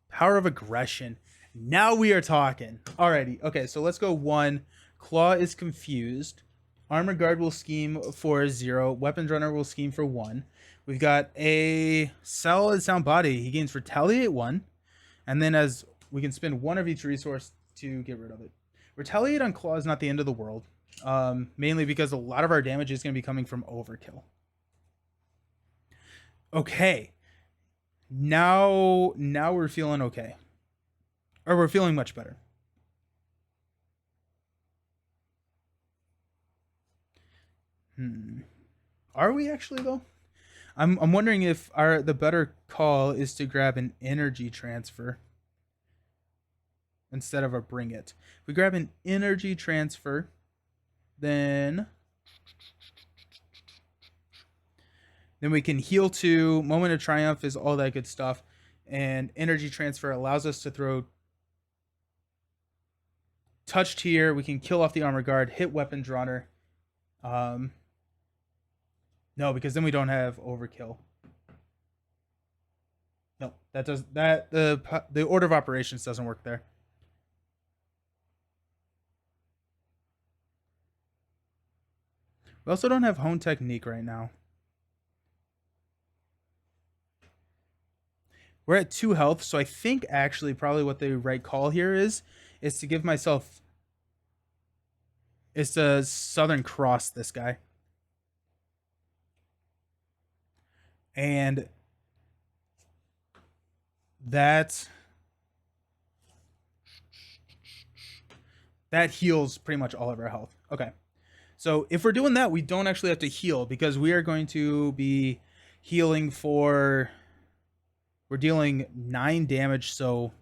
Power of Aggression. Now we are talking. Alrighty. Okay, so let's go 1. Klaw is confused. Armor Guard will scheme for 0. Weapons Runner will scheme for 1. We've got a Solid Sound Body. He gains Retaliate 1. And then as we can spend 1 of each resource to get rid of it. Retaliate on Klaw is not the end of the world. Mainly because a lot of our damage is going to be coming from overkill. Okay. Now we're feeling okay. Or we're feeling much better. Are we actually though? I'm wondering if the better call is to grab an energy transfer instead of a bring it. If we grab an energy transfer, then we can heal 2. Moment of Triumph is all that good stuff. And energy transfer allows us to throw touched here. We can kill off the armor guard, hit weapons runner. No, because then we don't have overkill. No, that does that the order of operations doesn't work there. We also don't have hone technique right now. We're at 2 health, so I think actually probably what the right call here is to give myself is to Southern Cross this guy. And that heals pretty much all of our health. Okay. So if we're doing that, we don't actually have to heal because we are going to be healing for... We're dealing 9 damage, so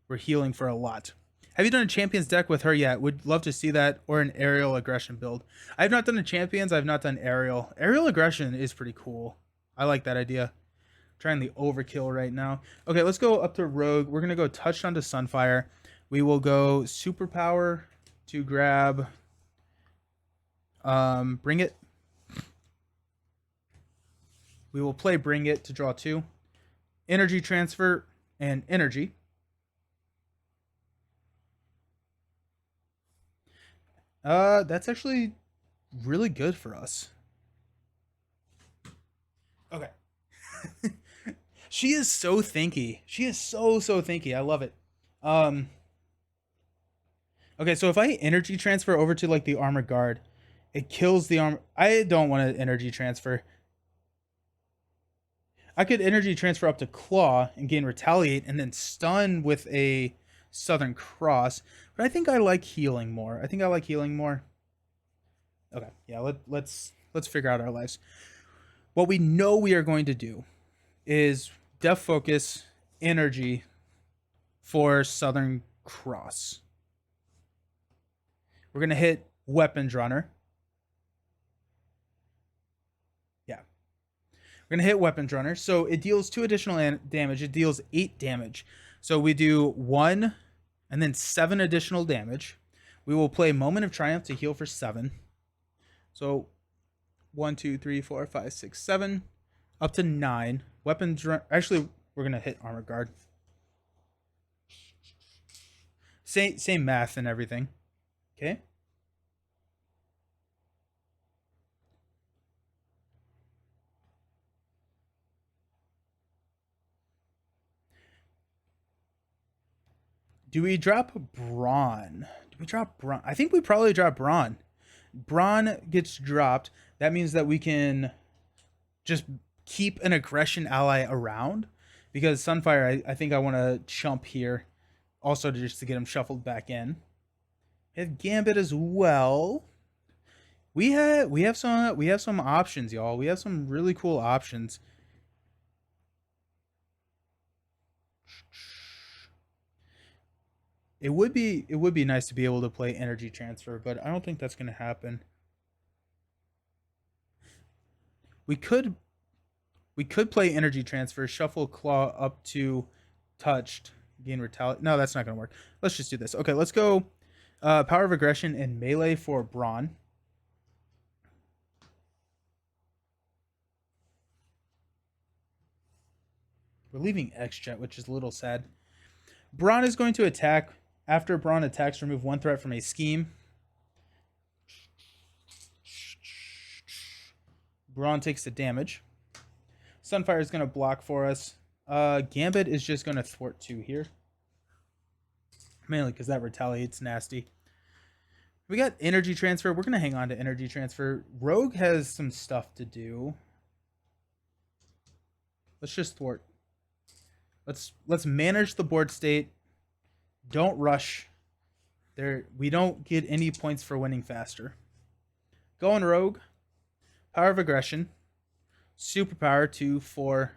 we're healing for a lot. Have you done a champions deck with her yet? Would love to see that, or an aerial aggression build. I have not done a champions. I've not done aerial. Aerial aggression is pretty cool. I like that idea. I'm trying the overkill right now. Okay, let's go up to rogue. We're gonna go touched onto Sunfire. We will go superpower to grab. Bring it. We will play bring it to draw 2. Energy transfer and energy. That's actually really good for us. Okay. She is so thinky. She is so thinky. I love it. Okay, so if I energy transfer over to like the armor guard, it kills the armor. I don't want to energy transfer. I could energy transfer up to Klaw and gain retaliate and then stun with a Southern Cross. But I think I like healing more. Okay, yeah, let's Let's figure out our lives. What we know we are going to do is Def Focus Energy for Southern Cross. We're going to hit Weapons Runner. Yeah. We're going to hit Weapons Runner. So it deals 2 additional damage. It deals 8 damage. So we do 1 and then 7 additional damage. We will play Moment of Triumph to heal for 7. So 1, 2, 3, 4, 5, 6, 7, up to 9. Weapons Run. Actually, we're going to hit Armor Guard. Same math and everything. Okay. Do we drop Brawn? Do we drop Brawn? I think we probably drop Brawn. Brawn gets dropped. That means that we can just keep an aggression ally around. Because Sunfire, I think I want to chump here. Also just to get him shuffled back in. We have Gambit as well. We have some options, y'all. We have some really cool options. It would be nice to be able to play energy transfer, but I don't think that's going to happen. We could play energy transfer, shuffle Klaw up to touched, gain retaliate. No, that's not going to work. Let's just do this. Okay, let's go power of aggression and melee for Brawn. We're leaving X-Jet, which is a little sad. Brawn is going to attack. After Brawn attacks, remove 1 threat from a scheme. Brawn takes the damage. Sunfire is going to block for us. Gambit is just going to thwart 2 here. Mainly because that retaliates nasty. We got energy transfer. We're going to hang on to energy transfer. Rogue has some stuff to do. Let's just thwart. Let's manage the board state. Don't rush. We don't get any points for winning faster. Going Rogue. Power of aggression. Superpower 2, 4.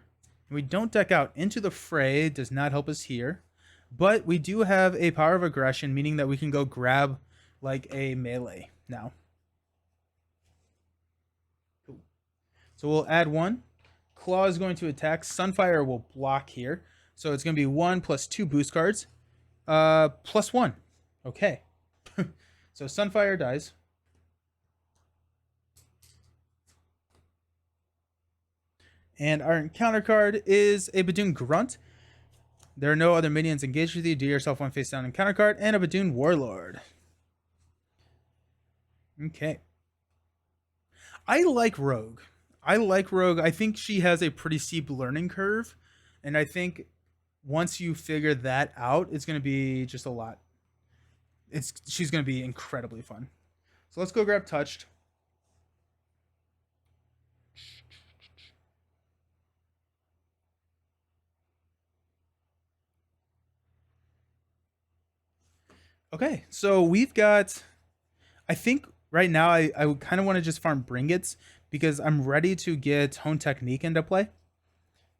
And we don't deck out Into the Fray. Does not help us here. But we do have a power of aggression, meaning that we can go grab like a melee now. Cool. So we'll add 1. Klaw is going to attack. Sunfire will block here. So it's going to be 1 plus 2 boost cards. Plus 1. Okay. So Sunfire dies. And our encounter card is a Badoon Grunt. There are no other minions engaged with you. Do yourself 1 face down encounter card and a Badoon Warlord. Okay. I like Rogue. I think she has a pretty steep learning curve. And I think once you figure that out, it's going to be just a lot. She's going to be incredibly fun. So let's go grab Touched. Okay, so we've got, I think right now I kind of want to just farm Bringits because I'm ready to get Hone Technique into play.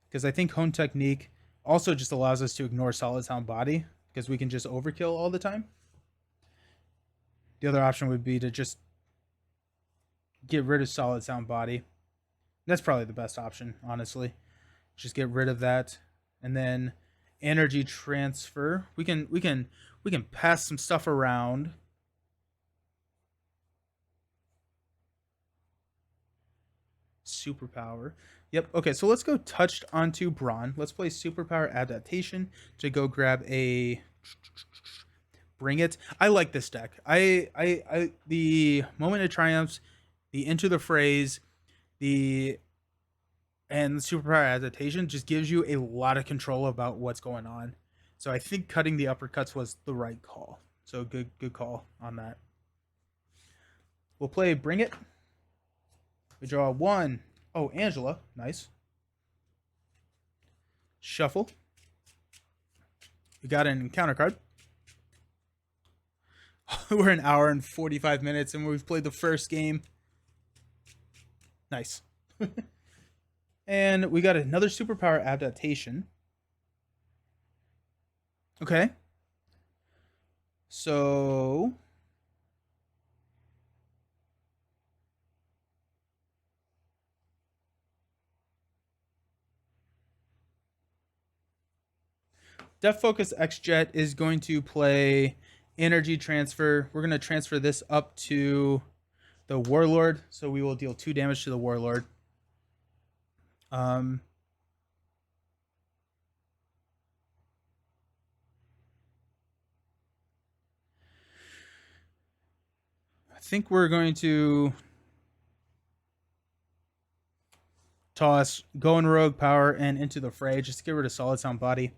Because I think Hone Technique also just allows us to ignore Solid Sound Body because we can just overkill all the time. The other option would be to just get rid of Solid Sound Body. That's probably the best option, honestly. Just get rid of that. And then energy transfer. We can pass some stuff around. Superpower. Yep. Okay, so let's go Touched onto Brawn. Let's play Superpower Adaptation to go grab a Bring It. I like this deck. I the Moment of Triumphs, the Into the Phrase, and the Superpower Adaptation just gives you a lot of control about what's going on. So I think cutting the uppercuts was the right call. So good call on that. We'll play Bring It. We draw 1. Oh, Angela. Nice. Shuffle. We got an encounter card. We're an hour and 45 minutes and we've played the first game. Nice. And we got another superpower adaptation. Okay. So Def Focus X Jet is going to play energy transfer. We're going to transfer this up to the Warlord, so we will deal 2 damage to the Warlord. I think we're going to toss Going Rogue Power and Into the Fray just to get rid of Solid Sound Body.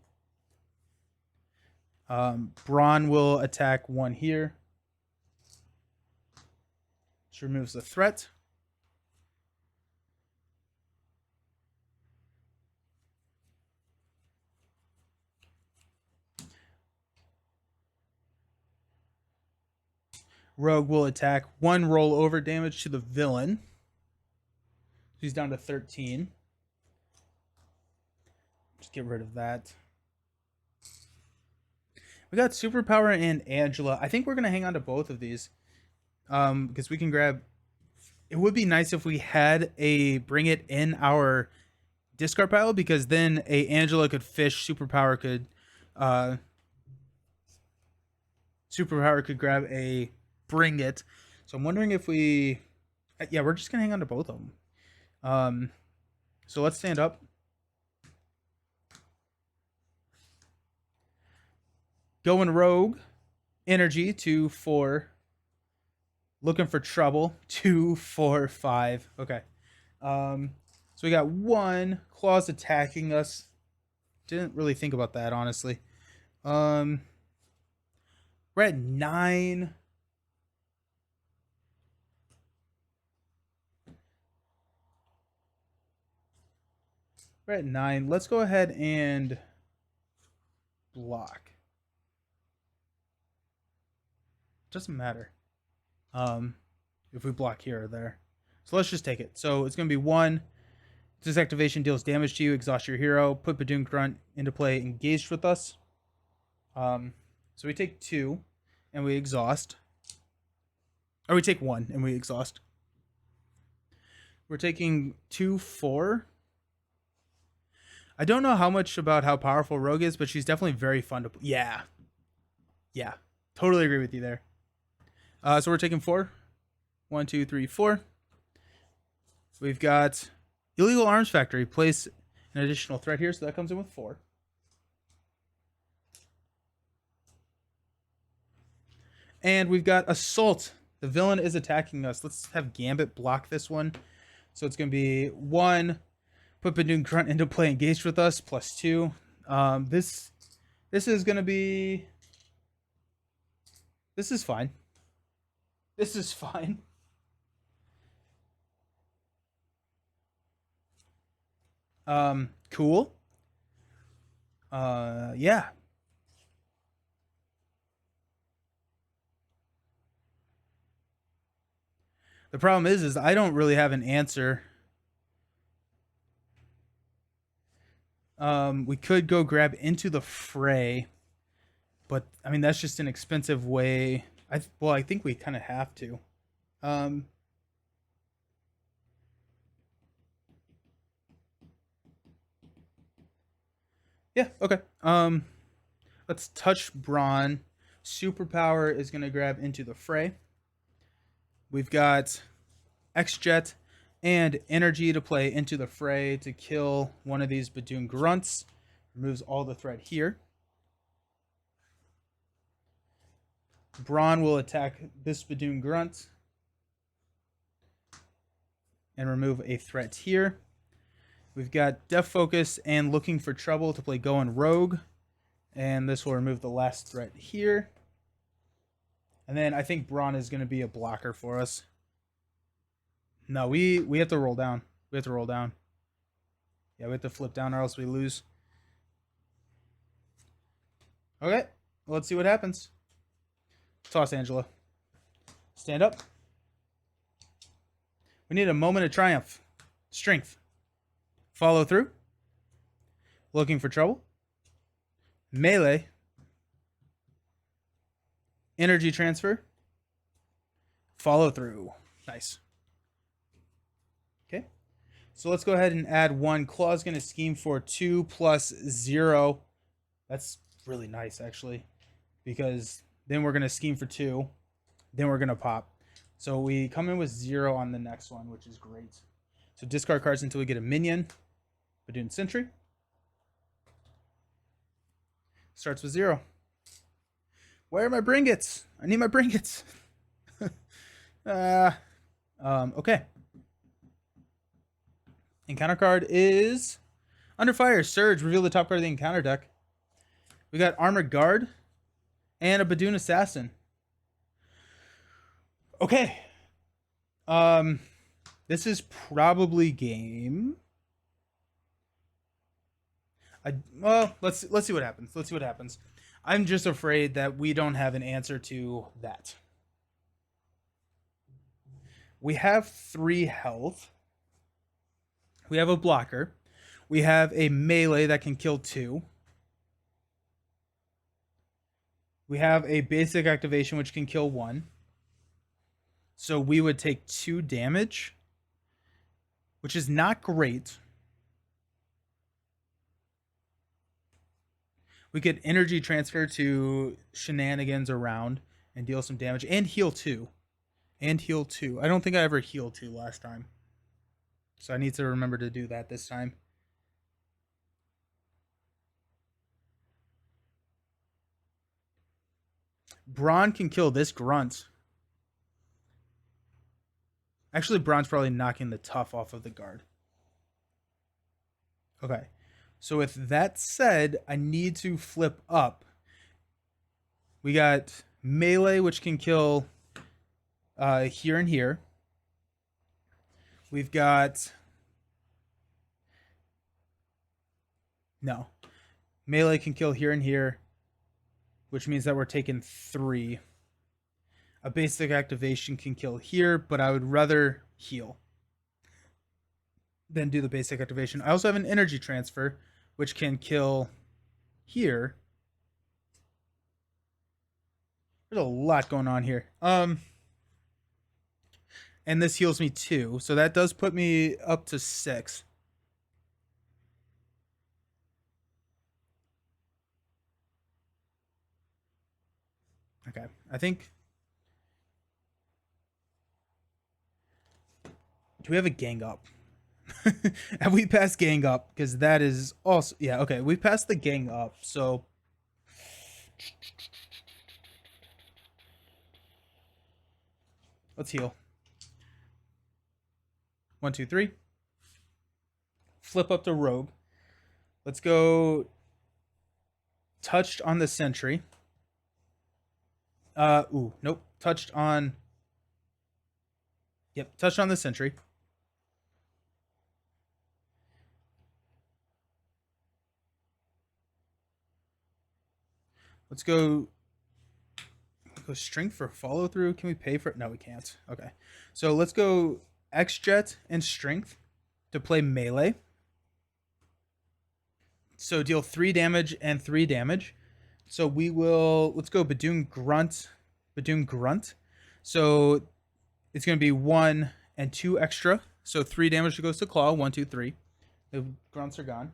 Brawn will attack 1 here, which removes the threat. Rogue will attack 1 rollover damage to the villain. He's down to 13. Just get rid of that. We got Superpower and Angela. I think we're going to hang on to both of these. Because we can grab... It would be nice if we had a Bring It in our discard pile, because then a Angela could fish, Superpower could grab a Bring It. So I'm wondering if we... Yeah, we're just going to hang on to both of them. So let's stand up. Going Rogue. Energy, 2, 4. Looking for trouble, 2, 4, 5. Okay. So we got 1. Claw's attacking us. Didn't really think about that, honestly. We're at 9. We're at 9. Let's go ahead and block. Doesn't matter if we block here or there. So let's just take it. So it's going to be 1. This activation deals damage to you. Exhaust your hero. Put Badoon Grunt into play. Engaged with us. So we take 2 and we exhaust. Or we take 1 and we exhaust. We're taking 2, 4. I don't know how much about how powerful Rogue is, but she's definitely very fun to play. Yeah. Yeah. Totally agree with you there. So we're taking 4. 1, 2, 3, 4. We've got Illegal Arms Factory. Place an additional threat here, so that comes in with 4. And we've got Assault. The villain is attacking us. Let's have Gambit block this one. So it's going to be 1. Put Badoon Grunt into play, engaged with us, plus 2. This is going to be... This is fine. This is fine. Cool. Yeah. The problem is I don't really have an answer. We could go grab Into the Fray, but I mean that's just an expensive way. I think we kind of have to. Yeah, okay. Let's touch Brawn. Superpower is going to grab Into the Fray. We've got X-Jet and Energy to play Into the Fray to kill one of these Badoon Grunts. Removes all the threat here. Brawn will attack this Badoon Grunt and remove a threat here. We've got Def Focus and Looking for Trouble to play Going Rogue. And this will remove the last threat here. And then I think Brawn is going to be a blocker for us. No, we have to roll down. We have to roll down. Yeah, we have to flip down or else we lose. Okay, well, let's see what happens. Toss Angela. Stand up. We need a moment of triumph. Strength. Follow through. Looking for trouble. Melee. Energy transfer. Follow through. Nice. Okay. So let's go ahead and add 1. Klaw's going to scheme for 2 plus 0. That's really nice, actually, because then we're going to scheme for 2. Then we're going to pop. So we come in with 0 on the next one, which is great. So discard cards until we get a minion. Badoon Sentry. Starts with 0. Where are my Bringits? I need my Bringits. Okay. Encounter card is Under Fire. Surge. Reveal the top card of the encounter deck. We got Armored Guard and a Badoon Assassin. Okay. This is probably game. Well, let's see what happens. Let's see what happens. I'm just afraid that we don't have an answer to that. We have 3 health. We have a blocker. We have a melee that can kill 2. We have a basic activation which can kill 1. So we would take 2 damage, which is not great. We could energy transfer to shenanigans around and deal some damage and heal 2. And heal 2. I don't think I ever healed 2 last time. So I need to remember to do that this time. Brawn can kill this grunt. Actually, Brawn's probably knocking the tough off of the guard. Okay. So with that said, I need to flip up. We got melee, which can kill here and here. We've got... No. Melee can kill here and here, which means that we're taking 3. A basic activation can kill here, but I would rather heal than do the basic activation. I also have an energy transfer, which can kill here. There's a lot going on here. And this heals me 2, so that does put me up to 6. Okay, I think... Do we have a gang up? Have we passed gang up? Because that is also... Yeah, okay, we passed the gang up, so... Let's heal. 1, 2, 3. Flip up to Rogue. Let's go... Touched on the Sentry. Nope. Touched on... Yep, touched on the Sentry. Let's go strength for follow through. Can we pay for it? No, we can't. Okay. So let's go X-Jet and strength to play melee. So deal 3 damage and 3 damage. So we will, let's go Badoon Grunt. Badoon Grunt. So it's going to be 1 and 2 extra. So 3 damage goes to Klaw. 1, 2, 3. The grunts are gone.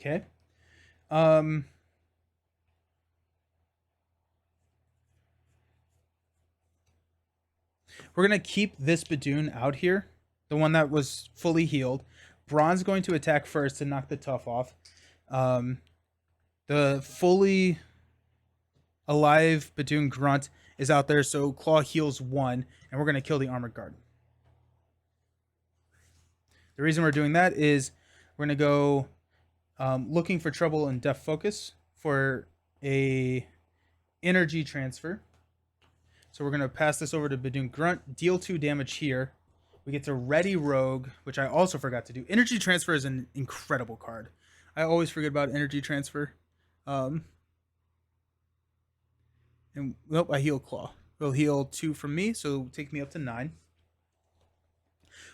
Okay. We're going to keep this Badoon out here. The one that was fully healed. Brawn's going to attack first to knock the tough off. The fully alive Badoon Grunt is out there, so Klaw heals 1, and we're going to kill the Armored Guard. The reason we're doing that is we're going to go looking for trouble and Def Focus for a energy transfer. So we're going to pass this over to Badoon Grunt, deal 2 damage here, We get to ready Rogue, which I also forgot to do. Energy Transfer is an incredible card. I always forget about Energy Transfer. Um, and nope, I heal Klaw. Will heal 2 from me, so take me up to 9.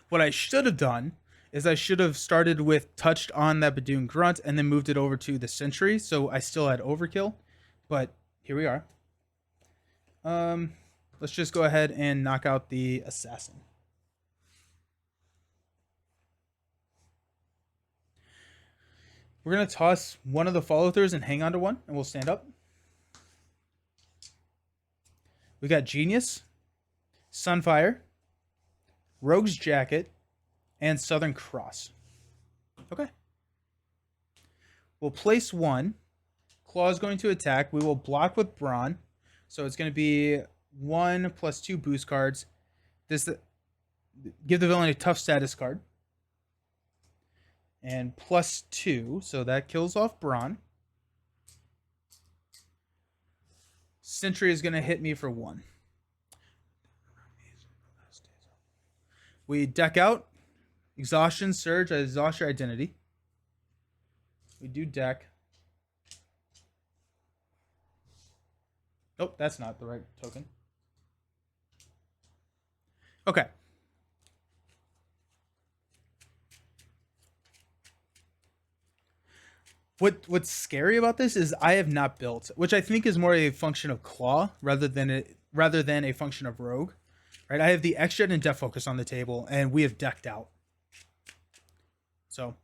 What I should have done is I should have started with touched on that Badoon Grunt and then moved it over to the Sentry, so I still had overkill. But here we are. Let's just go ahead and knock out the Assassin. We're going to toss one of the follow-throughs and hang on to one, and we'll stand up. We got Genius, Sunfire, Rogue's Jacket, and Southern Cross. Okay. We'll place 1. Klaw is going to attack. We will block with Brawn. So it's going to be 1 plus 2 boost cards. This give the villain a tough status card. And plus 2. So that kills off Brawn. Sentry is going to hit me for 1. We deck out. Exhaustion, Surge, I exhaust your identity. We do deck. Nope, that's not the right token. Okay. What's scary about this is I have not built, which I think is more a function of Klaw rather than a function of Rogue. Right? I have the X-Jet and Death Focus on the table, and we have decked out. So,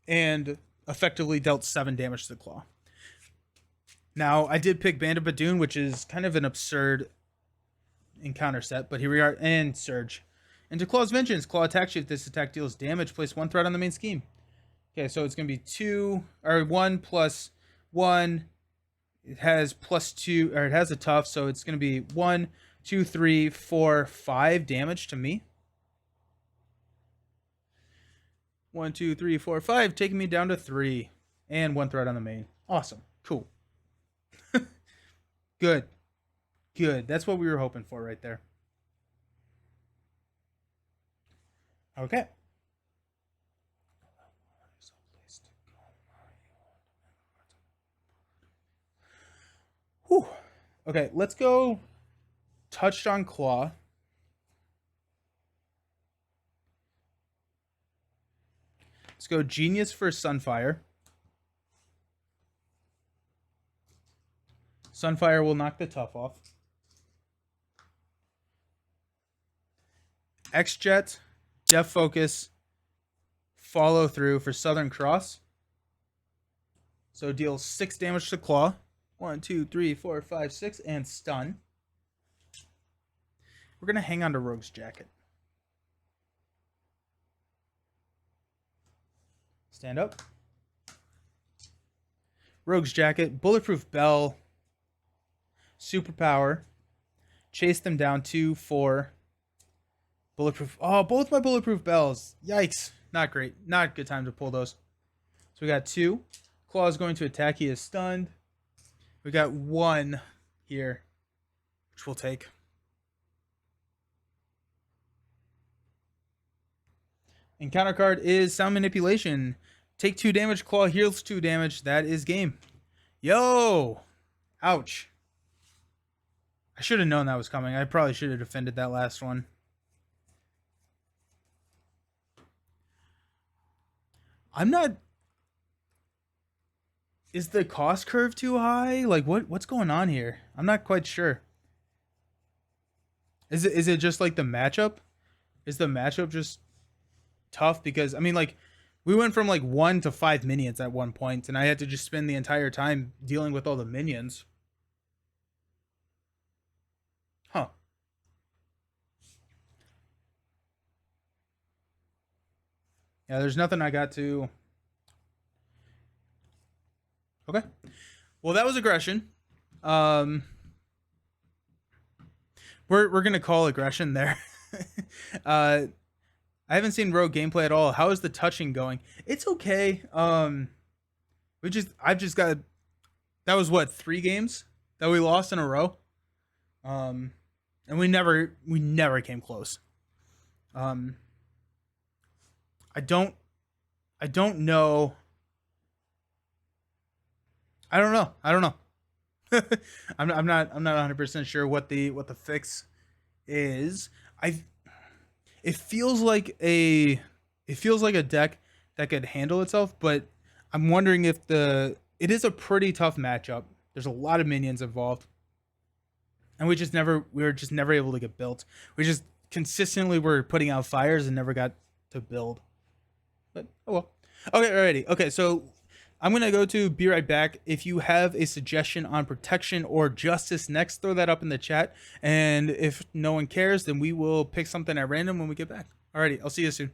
and effectively dealt 7 damage to the Klaw. Now, I did pick Band of Badoon, which is kind of an absurd encounter set, but here we are, and Surge. Into Klaw's Vengeance, Klaw attacks you. If this attack deals damage, place 1 threat on the main scheme. Okay, so it's going to be 1 plus 1. It has plus 2, or it has a tough, so it's going to be 1, 2, 3, 4, 5 damage to me. 1, 2, 3, 4, 5, taking me down to 3. And 1 threat on the main. Awesome. Cool. Good. Good. That's what we were hoping for right there. Okay. Whew. Okay, let's go touched on Klaw. Let's go Genius for Sunfire. Sunfire will knock the tough off. X-Jet, Death Focus, follow through for Southern Cross. So deal 6 damage to Klaw. 1, 2, 3, 4, 5, 6, and stun. We're going to hang on to Rogue's Jacket. Stand up. Rogue's Jacket, Bulletproof Bell, Superpower, chase them down 2, 4. Bulletproof. Oh, both my Bulletproof Bells. Yikes. Not great. Not good time to pull those. So we got 2. Klaw is going to attack. He is stunned. We got 1 here, which we'll take. Encounter card is Sound Manipulation. Take 2 damage. Klaw heals 2 damage. That is game. Yo! Ouch. I should have known that was coming. I probably should have defended that last one. I'm not... Is the cost curve too high? Like, what's going on here? I'm not quite sure. Is it just like the matchup? Is the matchup just tough? Because, I mean, like, we went from like 1 to 5 minions at one point, and I had to just spend the entire time dealing with all the minions. Huh. Yeah, there's nothing I got to... Okay. Well, that was aggression. We're gonna call aggression there. I haven't seen Rogue gameplay at all. How is the touching going? It's okay. I've just got... That was what, 3 games that we lost in a row? And we never came close. Um, I don't I don't know. I don't know. I don't know. I'm not 100% sure what the fix is. I it feels like a it feels like a deck that could handle itself, but I'm wondering if the it is a pretty tough matchup. There's a lot of minions involved, and we were just never able to get built. We just consistently were putting out fires and never got to build. But oh well. Okay, alrighty. Okay, so I'm gonna go to be right back. If you have a suggestion on protection or justice next, throw that up in the chat. And if no one cares, then we will pick something at random when we get back. Alrighty, I'll see you soon.